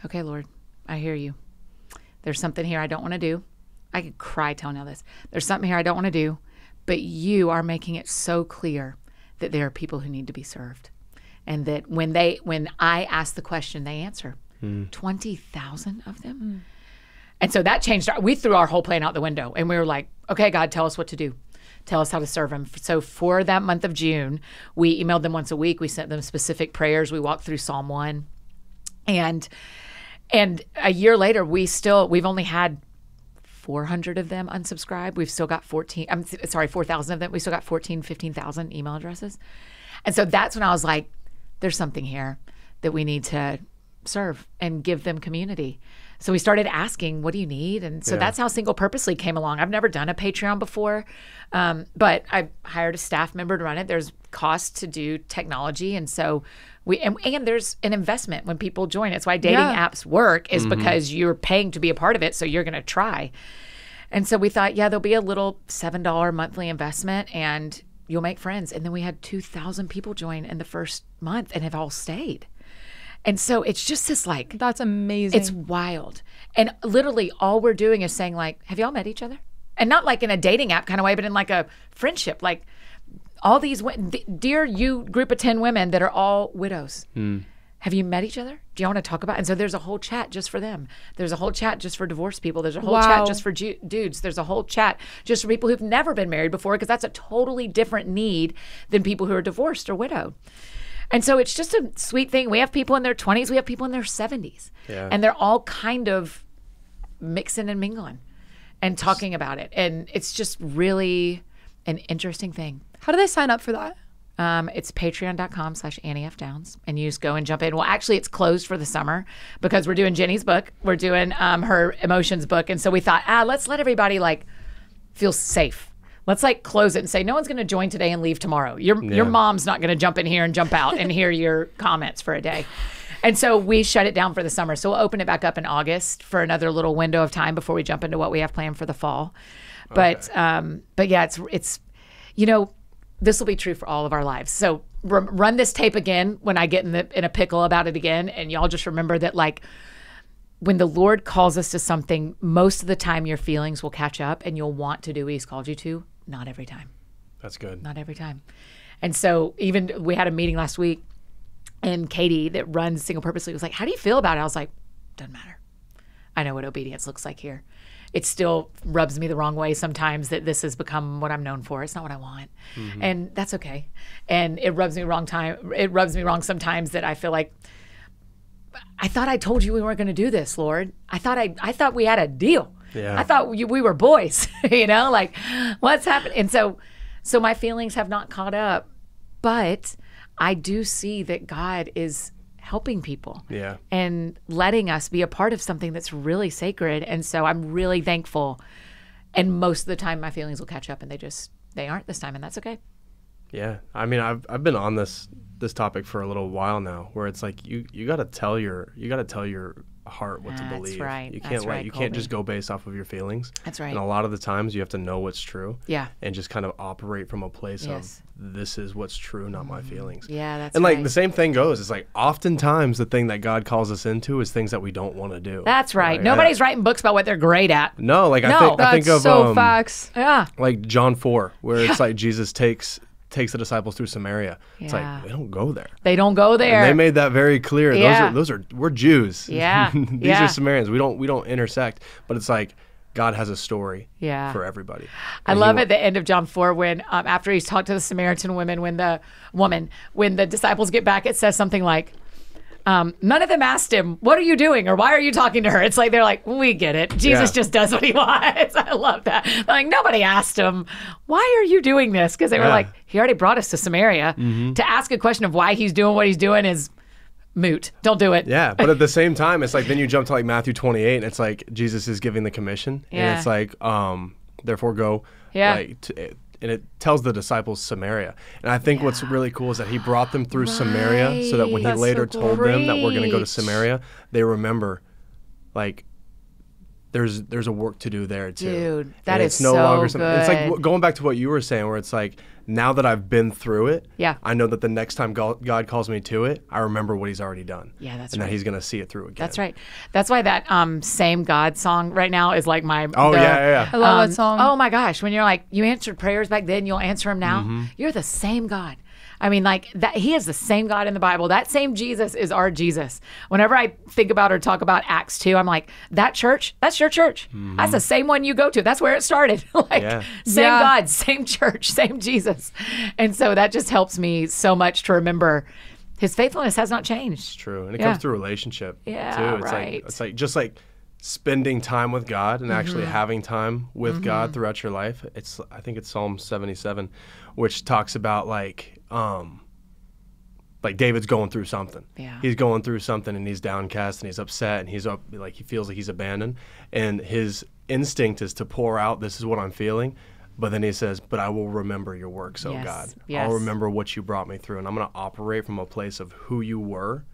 okay, Lord, I hear you. There's something here I don't want to do. I could cry telling you this. There's something here I don't want to do, but you are making it so clear that there are people who need to be served. And that when I ask the question, they answer. 20,000 of them. And so that changed. We threw our whole plan out the window and we were like, okay, God, tell us what to do. Tell us how to serve them. So for that month of June, we emailed them once a week. We sent them specific prayers. We walked through Psalm 1. And a year later, we've only had 400 of them unsubscribe. We've still got 4,000 of them. We still got 15,000 email addresses. And so that's when I was like, there's something here that we need to serve and give them community. So we started asking, what do you need? And so that's how Single Purposely came along. I've never done a Patreon before, but I hired a staff member to run it. There's cost to do technology. And so and there's an investment when people join. It's why dating apps work is because you're paying to be a part of it. So you're going to try. And so we thought, there'll be a little $7 monthly investment and you'll make friends. And then we had 2,000 people join in the first month and have all stayed. And so it's just this like... That's amazing. It's wild. And literally all we're doing is saying like, have y'all met each other? And not like in a dating app kind of way, but in like a friendship. Like all these, dear you group of 10 women that are all widows. Have you met each other? Do you want to talk about? And so there's a whole chat just for them. There's a whole chat just for divorced people. There's a whole chat just for dudes. There's a whole chat just for people who've never been married before because that's a totally different need than people who are divorced or widowed. And so it's just a sweet thing. We have people in their 20s. We have people in their 70s. Yeah. And they're all kind of mixing and mingling and talking about it. And it's just really an interesting thing. How do they sign up for that? It's patreon.com/AnnieFDowns. And you just go and jump in. Well, actually, it's closed for the summer because we're doing Jenny's book. We're doing her emotions book. And so we thought, let's let everybody like feel safe. Let's like close it and say, no one's going to join today and leave tomorrow. Your mom's not going to jump in here and jump out and hear your comments for a day. And so we shut it down for the summer. So we'll open it back up in August for another little window of time before we jump into what we have planned for the fall. But yeah, it's this will be true for all of our lives. So run this tape again when I get in a pickle about it again. And y'all just remember that like, when the Lord calls us to something, most of the time your feelings will catch up and you'll want to do what he's called you to. Not every time. That's good. Not every time. And so even we had a meeting last week and Katie that runs Single Purposely was like, how do you feel about it? I was like, doesn't matter. I know what obedience looks like here. It still rubs me the wrong way sometimes that this has become what I'm known for. It's not what I want. And that's okay. And it rubs me wrong sometimes that I feel like, I thought I told you we weren't going to do this, Lord. I thought we had a deal. Yeah. I thought we were boys, like what's happened? And so my feelings have not caught up, but I do see that God is helping people and letting us be a part of something that's really sacred. And so I'm really thankful. And most of the time my feelings will catch up and they aren't this time. And that's okay. Yeah. I mean, I've been on this topic for a little while now where it's like you got to tell your heart what to believe. That's right. You can't just go based off of your feelings. That's right. And a lot of the times you have to know what's true. Yeah. And just kind of operate from a place of this is what's true, not my feelings. Yeah, that's and right. like the same thing goes. It's like oftentimes the thing that God calls us into is things that we don't want to do. That's right. Like, nobody's writing books about what they're great at. No, like I think of so facts. like John 4, where it's like Jesus takes takes the disciples through Samaria. It's Yeah. like, they don't go there. They don't go there. And they made that very clear. Yeah. We're Jews. Yeah. These Yeah. are Samaritans. We don't intersect. But it's like God has a story Yeah. for everybody. I And love he at the end of John 4 when after he's talked to the Samaritan woman, when the disciples get back, it says something like, none of them asked him, what are you doing? Or why are you talking to her? It's like, they're like, we get it. Jesus Yeah. just does what he wants. I love that. They're like, nobody asked him, why are you doing this? Because they were Yeah. like, he already brought us to Samaria. To ask a question of why he's doing what he's doing is moot. Don't do it. Yeah, but at the same time, it's like then you jump to like Matthew 28, and it's like Jesus is giving the commission, Yeah. and it's like, therefore go. Yeah. And it tells the disciples Samaria. And I think what's really cool is that he brought them through Samaria so that when he That's later so told them that we're going to go to great. Samaria, they remember, like, there's a work to do there too. Dude, that And is so It's like good. going back to what you were saying, where it's like, now that I've been through it, Yeah. I know that the next time God calls me to it, I remember what he's already done. Yeah, that's and right. that he's going to see it through again. That's right. That's why that Same God song right now is like my. Oh, yeah. I love that song. Oh my gosh. When you're like, you answered prayers back then, you'll answer them now. Mm-hmm. You're the same God. I mean, like that. He is the same God in the Bible. That same Jesus is our Jesus. Whenever I think about or talk about Acts 2, I'm like, that church, that's your church. That's the same one you go to. That's where it started. Like, Yeah. same Yeah. God, same church, same Jesus. And so that just helps me so much to remember his faithfulness has not changed. It's true. And it Yeah. comes through relationship Yeah, too. It's right. like just like spending time with God and actually having time with God throughout your life. I think it's Psalm 77, which talks about like David's going through something. Yeah. He's going through something and he's downcast and he's upset and he's up, like he feels like he's abandoned, and his instinct is to pour out, this is what I'm feeling. But then he says, but I will remember your works, oh Yes, God. yes. I'll remember what you brought me through, and I'm going to operate from a place of who you were,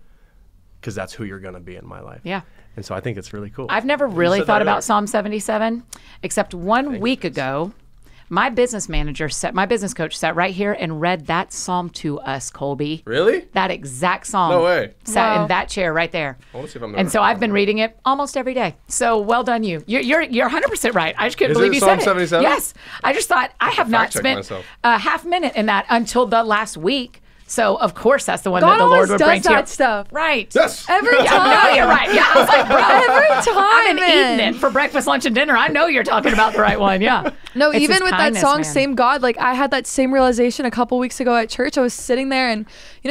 because that's who you're going to be in my life. Yeah. And so I think it's really cool. I've never You really said thought that about earlier. Psalm 77, except one week ago, my business coach sat right here and read that psalm to us, Colby. Really? That exact psalm. No way. Sat Wow. in that chair right there. I want to see if I'm And so I've been reading it almost every day. So well done, you. You're 100% right. I just couldn't Is believe it you Psalm said 77? it. Yes. I just thought I have not fact-check spent myself. a half minute in that until the last week. So of course that's the one God that the Lord always would does bring to you. that stuff. Right. Yes. Every Yeah, time. no, you're right. Yeah, I was like, bro, Every time, I've been man. eating it for breakfast, lunch, and dinner. I know you're talking about the right one. Yeah. No, It's even his with kindness, that song, man. Same God, like I had that same realization a couple weeks ago at church. I was sitting there and,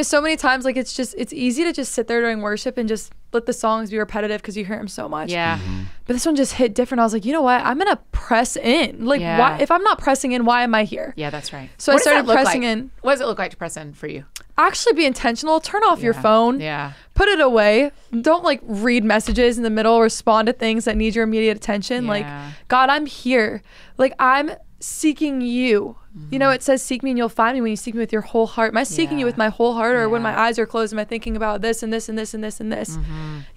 so many times, like it's easy to just sit there during worship and just let the songs be repetitive because you hear them so much. Yeah. But this one just hit different. I was like, you know what? I'm going to press in. Like, Yeah. why, if I'm not pressing in, why am I here? Yeah, that's right. So I What does started that look pressing like? in. What does it look like to press in for you? Actually be intentional. Turn off your Yeah. phone. Yeah. Put it away. Don't like read messages in the middle, respond to things that need your immediate attention. Yeah. Like, God, I'm here. Like, I'm seeking you. You know, it says, seek me and you'll find me when you seek me with your whole heart. Am I seeking you Yeah. with my whole heart, or when Yeah. my eyes are closed, am I thinking about this and this and this and this and this?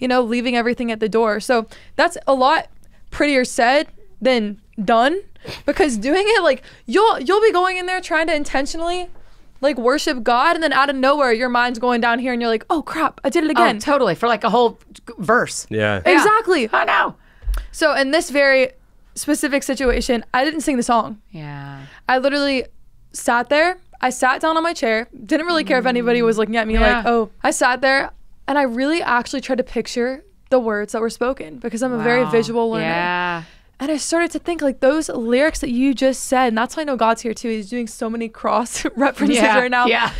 Leaving everything at the door. So that's a lot prettier said than done, because doing it, like you'll be going in there trying to intentionally like worship God, and then out of nowhere your mind's going down here and you're like, oh crap, I did it again. Oh, totally. For like a whole verse. Yeah. Yeah. Exactly. I know. So in this very specific situation, I didn't sing the song. Yeah. I literally sat there. I sat down on my chair. Didn't really care if anybody was looking at me Yeah. like, oh. I sat there and I really actually tried to picture the words that were spoken, because I'm a very Wow. visual learner. Yeah. And I started to think like those lyrics that you just said, and that's why I know God's here too. He's doing so many cross references Yeah. right now. Yeah.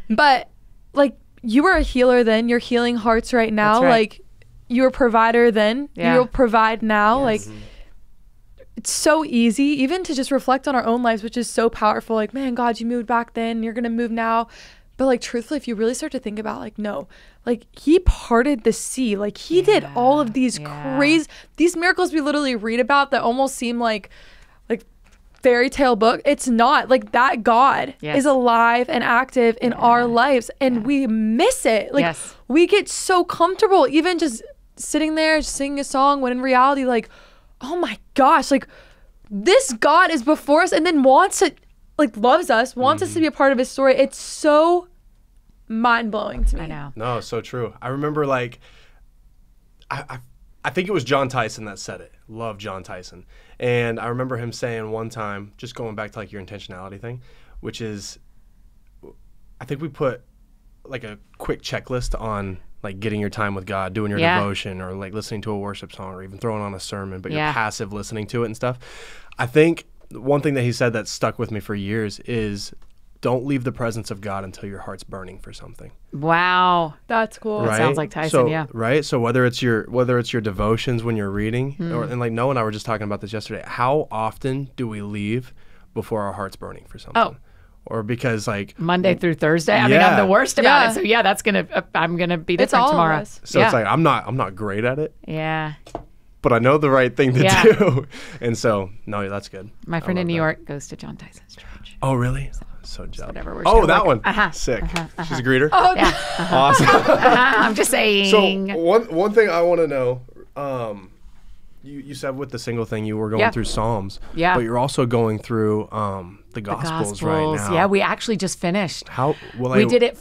But like, you were a healer then, you're healing hearts right now. That's right. Like, you're a provider then, Yeah. you'll provide now. Yes. Like, it's so easy even to just reflect on our own lives, which is so powerful. Like, man, God, you moved back then, you're gonna move now. But like, truthfully, if you really start to think about, like, no, like he parted the sea, like he did all of these Yeah. crazy, these miracles we literally read about that almost seem like fairy tale book. It's not. Like, that God Yes. is alive and active in our lives, and we miss it. Like, Yes. we get so comfortable even just sitting there just singing a song, when in reality, like, oh my gosh, like this God is before us and then wants to, like, loves us, wants us to be a part of his story. It's so mind-blowing to me. I know. No, so true. I remember like, I think it was John Tyson that said it. Love John Tyson. And I remember him saying one time, just going back to like your intentionality thing, which is I think we put like a quick checklist on like getting your time with God, doing your Yeah. devotion, or like listening to a worship song, or even throwing on a sermon, but Yeah. you're passive listening to it and stuff. I think one thing that he said that stuck with me for years is don't leave the presence of God until your heart's burning for something. Wow. That's cool. Right? sounds like Tyson, So, yeah. Right? So whether it's your devotions when you're reading, and like Noah and I were just talking about this yesterday, how often do we leave before our heart's burning for something? Oh. Or because like Monday through Thursday. I mean, I'm Yeah. the worst about Yeah. it. So yeah, I'm gonna be It's different all of tomorrow. us. so yeah. it's like I'm not great at it, Yeah. but I know the right thing to Yeah. do. And so no, that's good. My I friend in love New that. York goes to John Tyson's church. Oh really? So jealous. whatever, we're just Oh, gonna that work- one. Sick. She's a greeter. Oh, Yeah. Awesome. I'm just saying. So one thing I want to know, you said with the single thing you were going Yeah. through Psalms, Yeah. but you're also going through the Gospels right now. Yeah, we actually just finished. How well We did it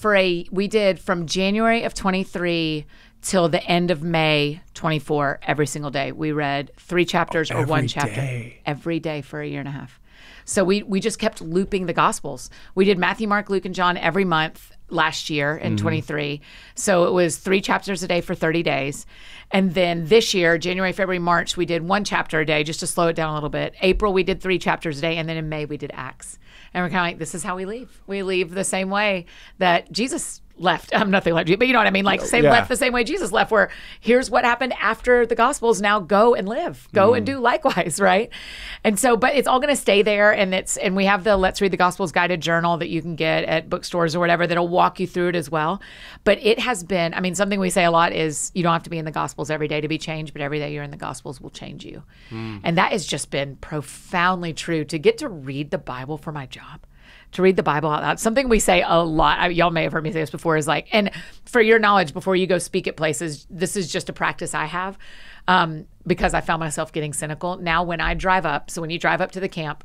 we did from January of 23 till the end of May 24 every single day. We read 3 chapters or 1 every chapter day. every day for a year and a half. So we just kept looping the Gospels. We did Matthew, Mark, Luke, and John every month last year in 23. So it was 3 chapters a day for 30 days. And then this year, January, February, March, we did 1 chapter a day just to slow it down a little bit. April, we did 3 chapters a day. And then in May, we did Acts. And we're kind of like, this is how we leave. We leave the same way that Jesus left. I'm nothing like you, but you know what I mean? Like left the same way Jesus left, where here's what happened after the Gospels. Now go and live. Go and do likewise, right? And so, but it's all going to stay there. And we have the Let's Read the Gospels guided journal that you can get at bookstores or whatever that'll walk you through it as well. But it has been, I mean, something we say a lot is you don't have to be in the Gospels every day to be changed, but every day you're in the Gospels will change you. And that has just been profoundly true. To get to read the Bible for my job, to read the Bible out loud. Something we say a lot, y'all may have heard me say this before, is like, and for your knowledge, before you go speak at places, this is just a practice I have because I found myself getting cynical. Now when I drive up, so when you drive up to the camp,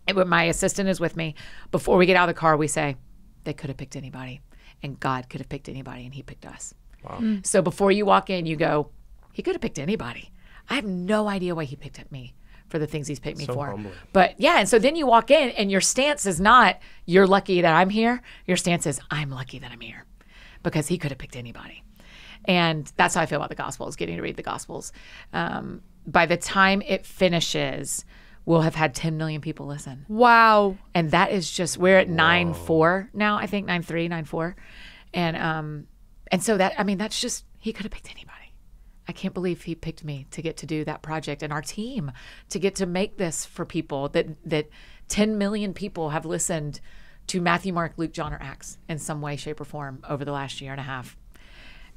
and when my assistant is with me, before we get out of the car, we say, they could have picked anybody, and God could have picked anybody, and he picked us. Wow. So before you walk in, you go, he could have picked anybody. I have no idea why he picked me for the things he's picked me for. humbling. But yeah, and so then you walk in and your stance is not, you're lucky that I'm here. Your stance is, I'm lucky that I'm here because he could have picked anybody. And that's how I feel about the Gospels, getting to read the Gospels. By the time it finishes, we'll have had 10 million people listen. wow. And that is just, we're at 9.4 now, I think 9.3, 9.4. And so that, I mean, that's just, he could have picked anybody. I can't believe he picked me to get to do that project, and our team to get to make this for people that 10 million people have listened to Matthew, Mark, Luke, John, or Acts in some way, shape, or form over the last year and a half.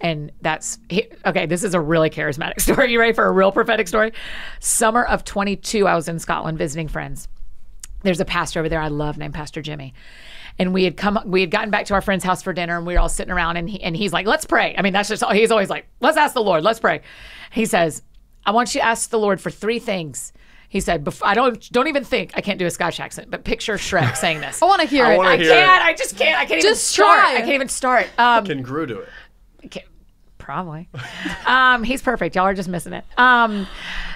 And that's, okay, this is a really charismatic story. You ready for a real prophetic story? Summer of 22, I was in Scotland visiting friends. There's a pastor over there I love named Pastor Jimmy. And we had gotten back to our friend's house for dinner, and we were all sitting around, and he's like, let's pray. I mean, that's just, he's always like, let's ask the Lord, let's pray. He says, I want you to ask the Lord for 3 things. He said, I don't even think, I can't do a Scottish accent, but picture Shrek saying this. I want to hear it. wanna I hear can't, it. I just can't, I can't Just even start. try. I can't even start. Can Gru do it? Okay, probably. He's perfect. Y'all are just missing it.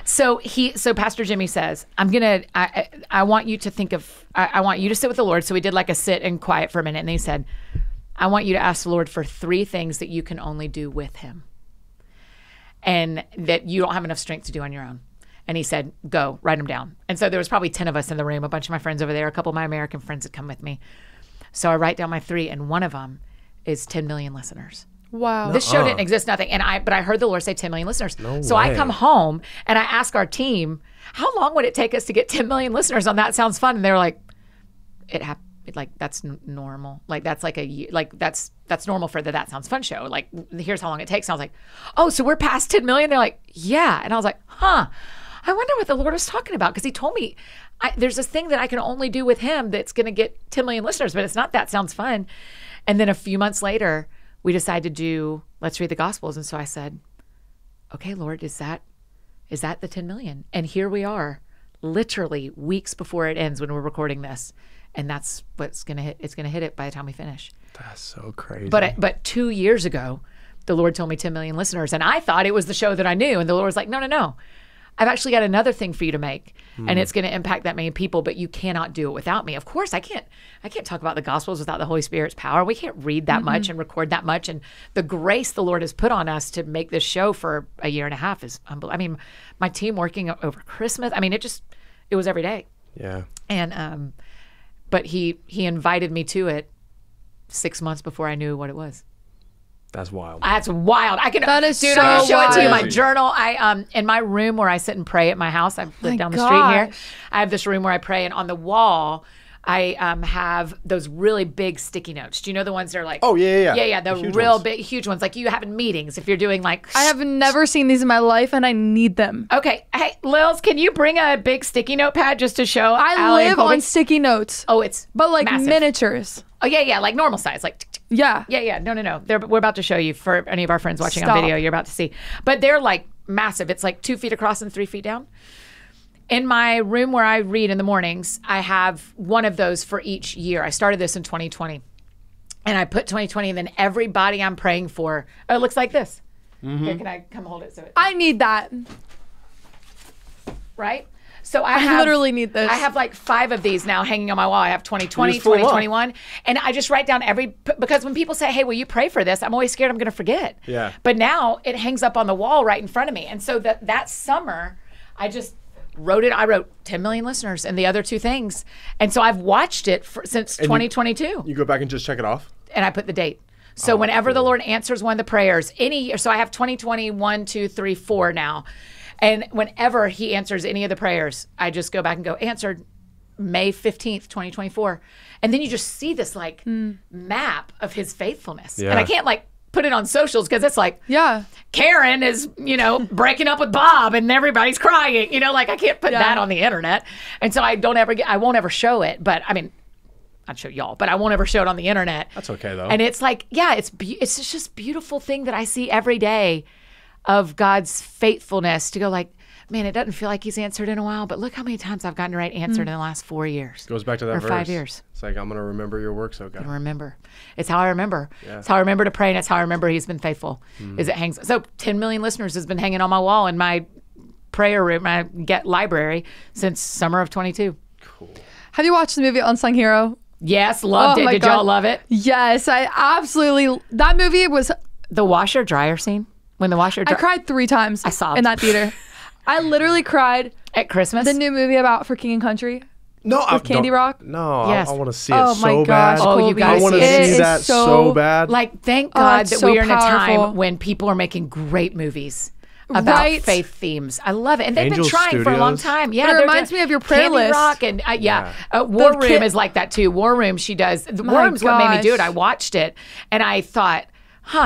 So Pastor Jimmy says, I want you to think of, I want you to sit with the Lord. So we did like a sit and quiet for a minute. And he said, I want you to ask the Lord for 3 things that you can only do with him and that you don't have enough strength to do on your own. And he said, go, write them down. And so there was probably 10 of us in the room, a bunch of my friends over there, a couple of my American friends that come with me. So I write down my 3, and one of them is 10 million listeners. Wow. This show didn't exist, nothing. But I heard the Lord say 10 million listeners. So I way. come home and I ask our team, how long would it take us to get 10 million listeners on That Sounds Fun? And they're like, that's normal. Like that's like that's normal for the That Sounds Fun show. Like here's how long it takes. And I was like, oh, so we're past 10 million? They're like, yeah. And I was like, huh, I wonder what the Lord was talking about. Because he told me there's this thing that I can only do with him that's going to get 10 million listeners, but it's not That Sounds Fun. And then a few months later, we decided to do Let's Read the Gospels. And so I said, okay, Lord, is that the 10 million? And here we are, literally weeks before it ends when we're recording this. And that's what's going to hit. It's going to hit it by the time we finish. That's so crazy. But 2 years ago, the Lord told me 10 million listeners. And I thought it was the show that I knew. And the Lord was like, no. I've actually got another thing for you to make, and it's going to impact that many people, but you cannot do it without me. Of course, I can't talk about the Gospels without the Holy Spirit's power. We can't read that much and record that much. And the grace the Lord has put on us to make this show for a year and a half is unbelievable. I mean, my team working over Christmas, I mean, it was every day. Yeah. And, but he invited me to it 6 months before I knew what it was. That's wild. That's wild. That is dude, so I can show it to you. My wild. journal. I in my room where I sit and pray at my house. I live down the street here. I have this room where I pray, and on the wall, I have those really big sticky notes. Do you know the ones that are like? Oh yeah. The huge real ones. big, huge ones, like you have in meetings. If you're doing like, I have never seen these in my life, and I need them. okay, hey, Lils, can you bring a big sticky note pad just to show? I Allie and live Colby? on sticky notes, Oh, it's but like massive. miniatures. Oh yeah, like normal size, like. Yeah. Yeah. No. We're about to show you for any of our friends watching on Stop. video. You're about to see, but they're like massive. It's like 2 feet across and 3 feet down. In my room where I read in the mornings, I have one of those for each year. I started this in 2020, and I put 2020, and then everybody I'm praying for. Oh, it looks like this. Here, can I come hold it? I need that. Right. So I literally need this. I have like 5 of these now hanging on my wall. I have 2020, You just fill 'em up. 2021. And I just write down because when people say, hey, will you pray for this? I'm always scared I'm going to forget. Yeah. But now it hangs up on the wall right in front of me. And so that summer, I just wrote it. I wrote 10 million listeners and the other 2 things. And so I've watched it since 2022. You go back and just check it off. And I put the date. So whenever the Lord answers one of the prayers, so I have 2020, 1, 2, 3, 4 now. And whenever he answers any of the prayers, I just go back and go, answered May 15th, 2024. And then you just see this like map of his faithfulness. Yeah. And I can't like put it on socials because it's like, Yeah. Karen is, breaking up with Bob and everybody's crying, like I can't put that on the internet. And so I won't ever show it. But I mean, I'd show y'all, but I won't ever show it on the internet. That's okay though. And it's like, it's just beautiful thing that I see every day of God's faithfulness to go like, man, it doesn't feel like he's answered in a while, but look how many times I've gotten the right answer in the last 4 years. Goes back to that or verse. 5 years. It's like, I'm going to remember your works, oh God. Remember. It's how I remember. Yeah. It's how I remember to pray, and it's how I remember he's been faithful. Is it hangs. So 10 million listeners has been hanging on my wall in my prayer room, my library since summer of 22. Cool. Have you watched the movie Unsung Hero? Yes, loved Oh it. my Did God. y'all love it? Yes, I absolutely. That movie was. The washer dryer scene? When the washer I dryer. cried 3 times. I sobbed. in that theater. I literally cried. At Christmas? The new movie about For King and Country. No, With Candy Rock? No, Yes. I want to see it Oh so my gosh, bad. Oh, you Colby. guys I want to It see is that so bad. Like, thank God it's that so we are in a powerful. time when people are making great movies about Right. faith themes. I love it. And they've Angel been trying for a long Studios. time. Yeah, But it they're reminds doing me of your prayer Candy list. Rock and War The Room kid- is like that too. War Room, she does. War My Room's what made me do it. gosh. I watched it and I thought,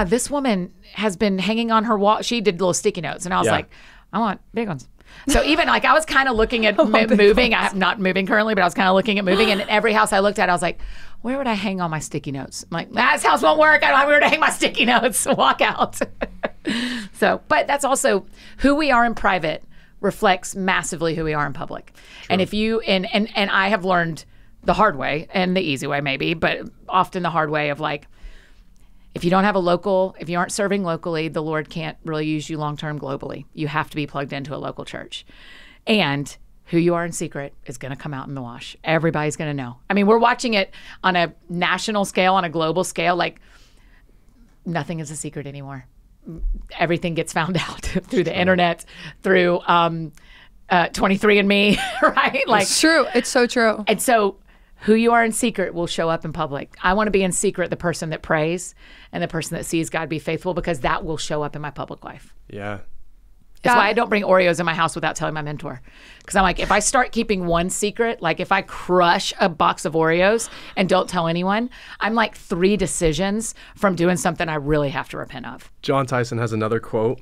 this woman has been hanging on her wall. She did little sticky notes and I was Yeah. like, I want big ones. So even like I was kind of looking at moving. I'm not moving currently, but I was kind of looking at moving. And in every house I looked at, I was like, where would I hang all my sticky notes? I'm like, this house won't work. I don't have where to hang my sticky notes. Walk out. So, but that's also who we are in private reflects massively who we are in public. And if you and I have learned the hard way and the easy way maybe, but often the hard way of like, if you don't have if you aren't serving locally, the Lord can't really use you long-term globally. You have to be plugged into a local church. And who you are in secret is going to come out in the wash. Everybody's going to know. I mean, we're watching it on a national scale, on a global scale. Like, nothing is a secret anymore. Everything gets found out through the internet, through 23andMe, right? Like, It's true. It's so true. and so who you are in secret will show up in public. I want to be in secret the person that prays and the person that sees God be faithful, because that will show up in my public life. Yeah. That's Yeah. why I don't bring Oreos in my house without telling my mentor. Because I'm like, if I start keeping one secret, like if I crush a box of Oreos and don't tell anyone, I'm like 3 decisions from doing something I really have to repent of. John Tyson has another quote.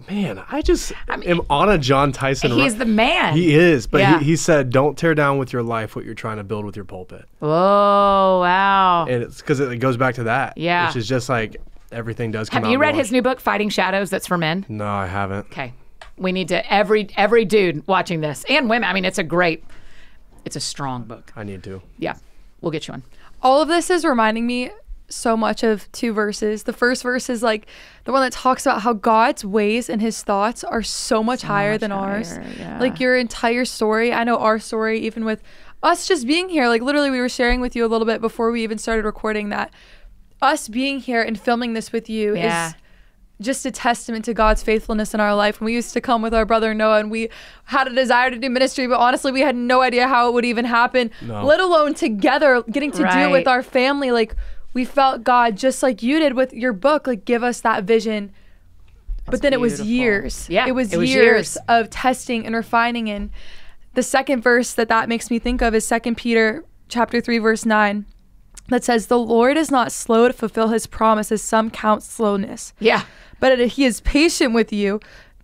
Man, I am on a John Tyson. He's the man. He is, but Yeah. he said, "Don't tear down with your life what you're trying to build with your pulpit." Oh, wow. And it's because it goes back to that. Yeah. Which is just like everything does come out. Have you in read the his wash. new book, Fighting Shadows, that's for men? No, I haven't. Okay. We need to, every dude watching this, and women, I mean, it's a strong book. I need to. Yeah. We'll get you one. All of this is reminding me so much of two verses. The first verse is like the one that talks about how God's ways and his thoughts are so much higher than ours. Yeah. Like your entire story. I know our story, even with us just being here, like literally we were sharing with you a little bit before we even started recording that us being here and filming this with you is just a testament to God's faithfulness in our life. And we used to come with our brother Noah and we had a desire to do ministry, but honestly, we had no idea how it would even happen, let alone together getting to do it with our family. Like we felt God, just like you did with your book, like give us that vision. But then it was years. Yeah, it was years of testing and refining. And the second verse that makes me think of is 2 Peter chapter 3, verse 9. That says, the Lord is not slow to fulfill his promise, as some count slowness. Yeah. But he is patient with you,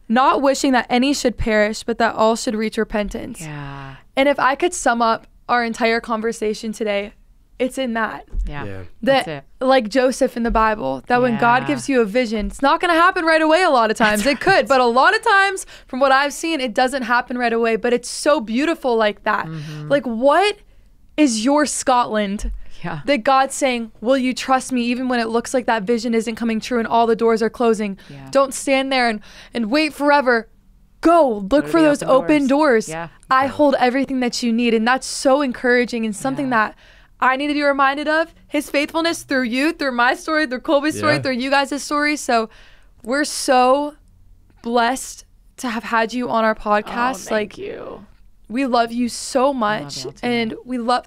not wishing that any should perish, but that all should reach repentance. Yeah. And if I could sum up our entire conversation today, it's in that. Yeah. That, That's it. like Joseph in the Bible, that when God gives you a vision, it's not going to happen right away a lot of times. It could, but a lot of times, from what I've seen, it doesn't happen right away. But it's so beautiful like that. Like, what is your Scotland? Yeah. That God's saying, will you trust me even when it looks like that vision isn't coming true and all the doors are closing? Yeah. Don't stand there and wait forever. Go look for those open doors. Yeah. I hold everything that you need. And that's so encouraging and something that I need to be reminded of. His faithfulness through you, through my story, through Colby's story, through you guys' story. So we're so blessed to have had you on our podcast. Thank you. We love you so much, and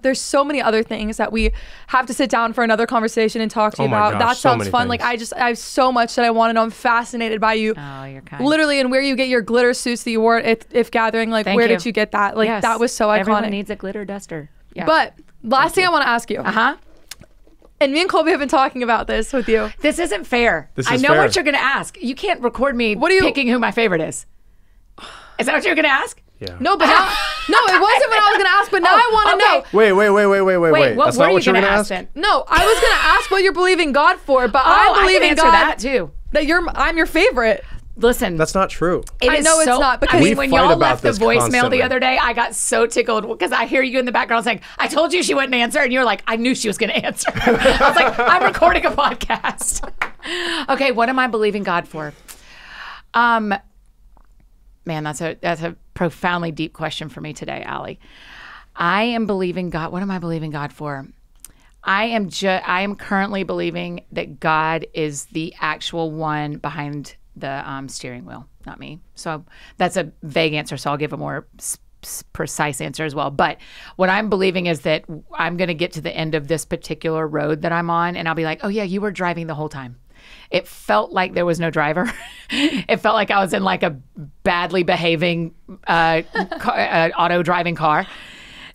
there's so many other things that we have to sit down for another conversation and talk to you about. Gosh, that so sounds many fun. things. Like I have so much that I want to know. I'm fascinated by you. Oh, you're kind. Literally, and where you get your glitter suits that you wore at If Gathering. Like, where did you get that? Like, that was so iconic. Everyone needs a glitter duster. Yeah. But last thing I want to ask you. And me and Colby have been talking about this with you. This isn't fair. This is I know fair. what you're going to ask. You can't record me picking who my favorite is. Is that what you're going to ask? Yeah. No, but now, no, it wasn't what I was going to ask, but now I want to know. Wait. What That's were not you what you're going going to to ask ask? then? No, I was going to ask what you're believing God for, but I believe can in answer God that too. That I'm your favorite. Listen, That's not true. I know it's not, because I mean, when We fight y'all about left the this voicemail constantly. the other day, I got so tickled because I hear you in the background saying, "I told you she wouldn't answer," and you're like, "I knew she was going to answer." I was like, "I'm recording a podcast." Okay, what am I believing God for? Man, that's a profoundly deep question for me today, Allie. I am believing God. What am I believing God for? I am currently believing that God is the actual one behind the steering wheel, not me. So that's a vague answer. So I'll give a more precise answer as well. But what I'm believing is that I'm going to get to the end of this particular road that I'm on, and I'll be like, "Oh yeah, you were driving the whole time." It felt like there was no driver. It felt like I was in like a badly behaving auto driving car.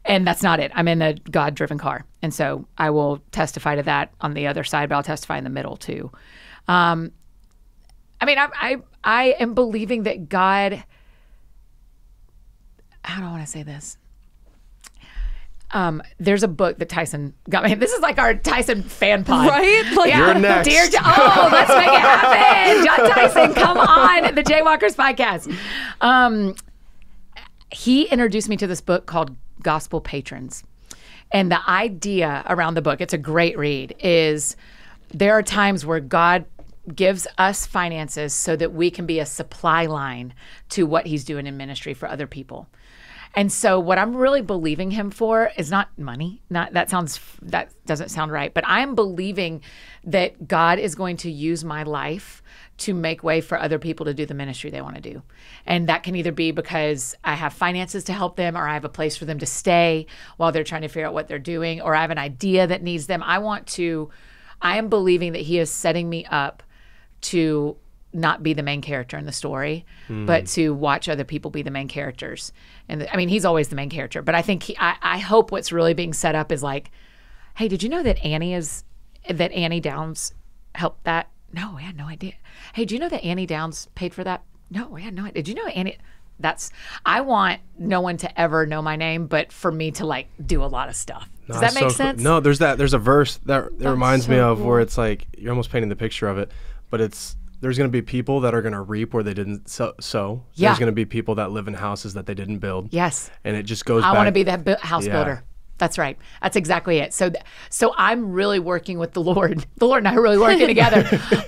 And that's not it. I'm in a God-driven car. And so I will testify to that on the other side, but I'll testify in the middle too. I mean, I am believing that God, how do I want to say this? There's a book that Tyson got me. This is like our Tyson fan pod. Right? Like, Yeah. You're next. Let's make it happen. John Tyson, come on the JWLKRS podcast. He introduced me to this book called Gospel Patrons. And the idea around the book, it's a great read, is there are times where God gives us finances so that we can be a supply line to what he's doing in ministry for other people. And so what I'm really believing him for is not money. That doesn't sound right. But I'm believing that God is going to use my life to make way for other people to do the ministry they want to do. And that can either be because I have finances to help them, or I have a place for them to stay while they're trying to figure out what they're doing, or I have an idea that needs them. I am believing that he is setting me up to not be the main character in the story, but to watch other people be the main characters. And I mean, he's always the main character, but I think I hope what's really being set up is like, hey, did you know that Annie Downs helped that? No, I had no idea. Hey, do you know that Annie Downs paid for that? No, I had no idea. Did you know Annie? I want no one to ever know my name, but for me to like do a lot of stuff. Does that make sense? No, there's a verse that reminds me of where it's like, you're almost painting the picture of it, but there's going to be people that are going to reap where they didn't sow. Yeah. There's going to be people that live in houses that they didn't build. Yes. And it just goes I back. want to be that house builder. That's right. That's exactly it. So I'm really working with the Lord. The Lord and I are really working together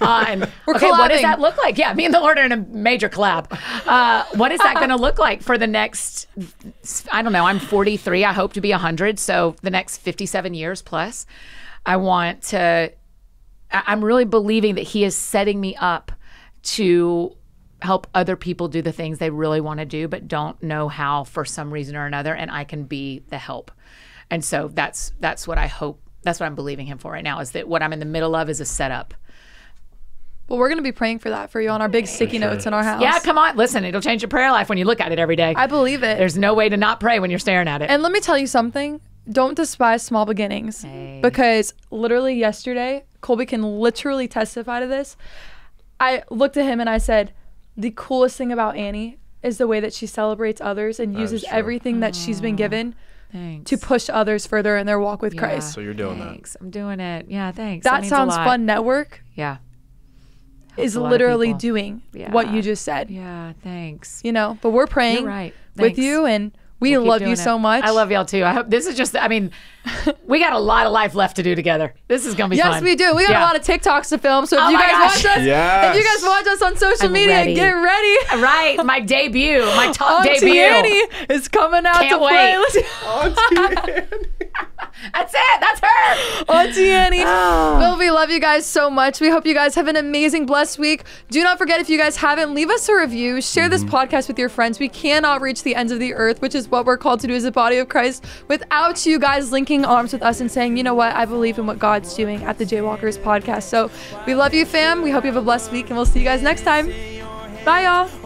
on, We're okay, what does collabing. that look like? Yeah, me and the Lord are in a major collab. What is that going to look like for the next, I don't know, I'm 43. I hope to be 100. So the next 57 years plus, I'm really believing that he is setting me up to help other people do the things they really want to do, but don't know how for some reason or another. And I can be the help. And so that's what I hope. That's what I'm believing him for right now, is that what I'm in the middle of is a setup. Well, we're going to be praying for that for you on our big sticky notes in our house. Yeah, come on. Listen, it'll change your prayer life when you look at it every day. I believe it. There's no way to not pray when you're staring at it. And let me tell you something. Don't despise small beginnings. Because literally yesterday, Colby can literally testify to this. I looked at him and I said, the coolest thing about Annie is the way that she celebrates others and uses everything that she's been given to push others further in their walk with Christ. So you're doing Thanks. I'm doing it. Yeah, thanks. That means a sounds lot. fun. Network Yeah. is a lot of literally people. doing Yeah. what you just said. Yeah, thanks. You know, but we're praying You're right. with Thanks. you, and we We'll keep love doing you it. so much. I love y'all too. I hope this is just, I mean, we got a lot of life left to do together. This is going to be fun. Yes, we do. We got Yeah. a lot of TikToks to film. So if Oh you my guys gosh. watch us, Yes. if you guys watch us on social I'm media, ready. get ready. Right, my debut, my top Auntie debut. Annie is coming out Can't to play. wait. That's it. That's her. Auntie Annie. Well, we love you guys so much. We hope you guys have an amazing, blessed week. Do not forget, if you guys haven't, leave us a review. Share this podcast with your friends. We cannot reach the ends of the earth, which is what we're called to do as a body of Christ, without you guys linking arms with us and saying, you know what, I believe in what God's doing at the JWLKRS podcast. So we love you, fam. We hope you have a blessed week, and we'll see you guys next time. Bye, y'all.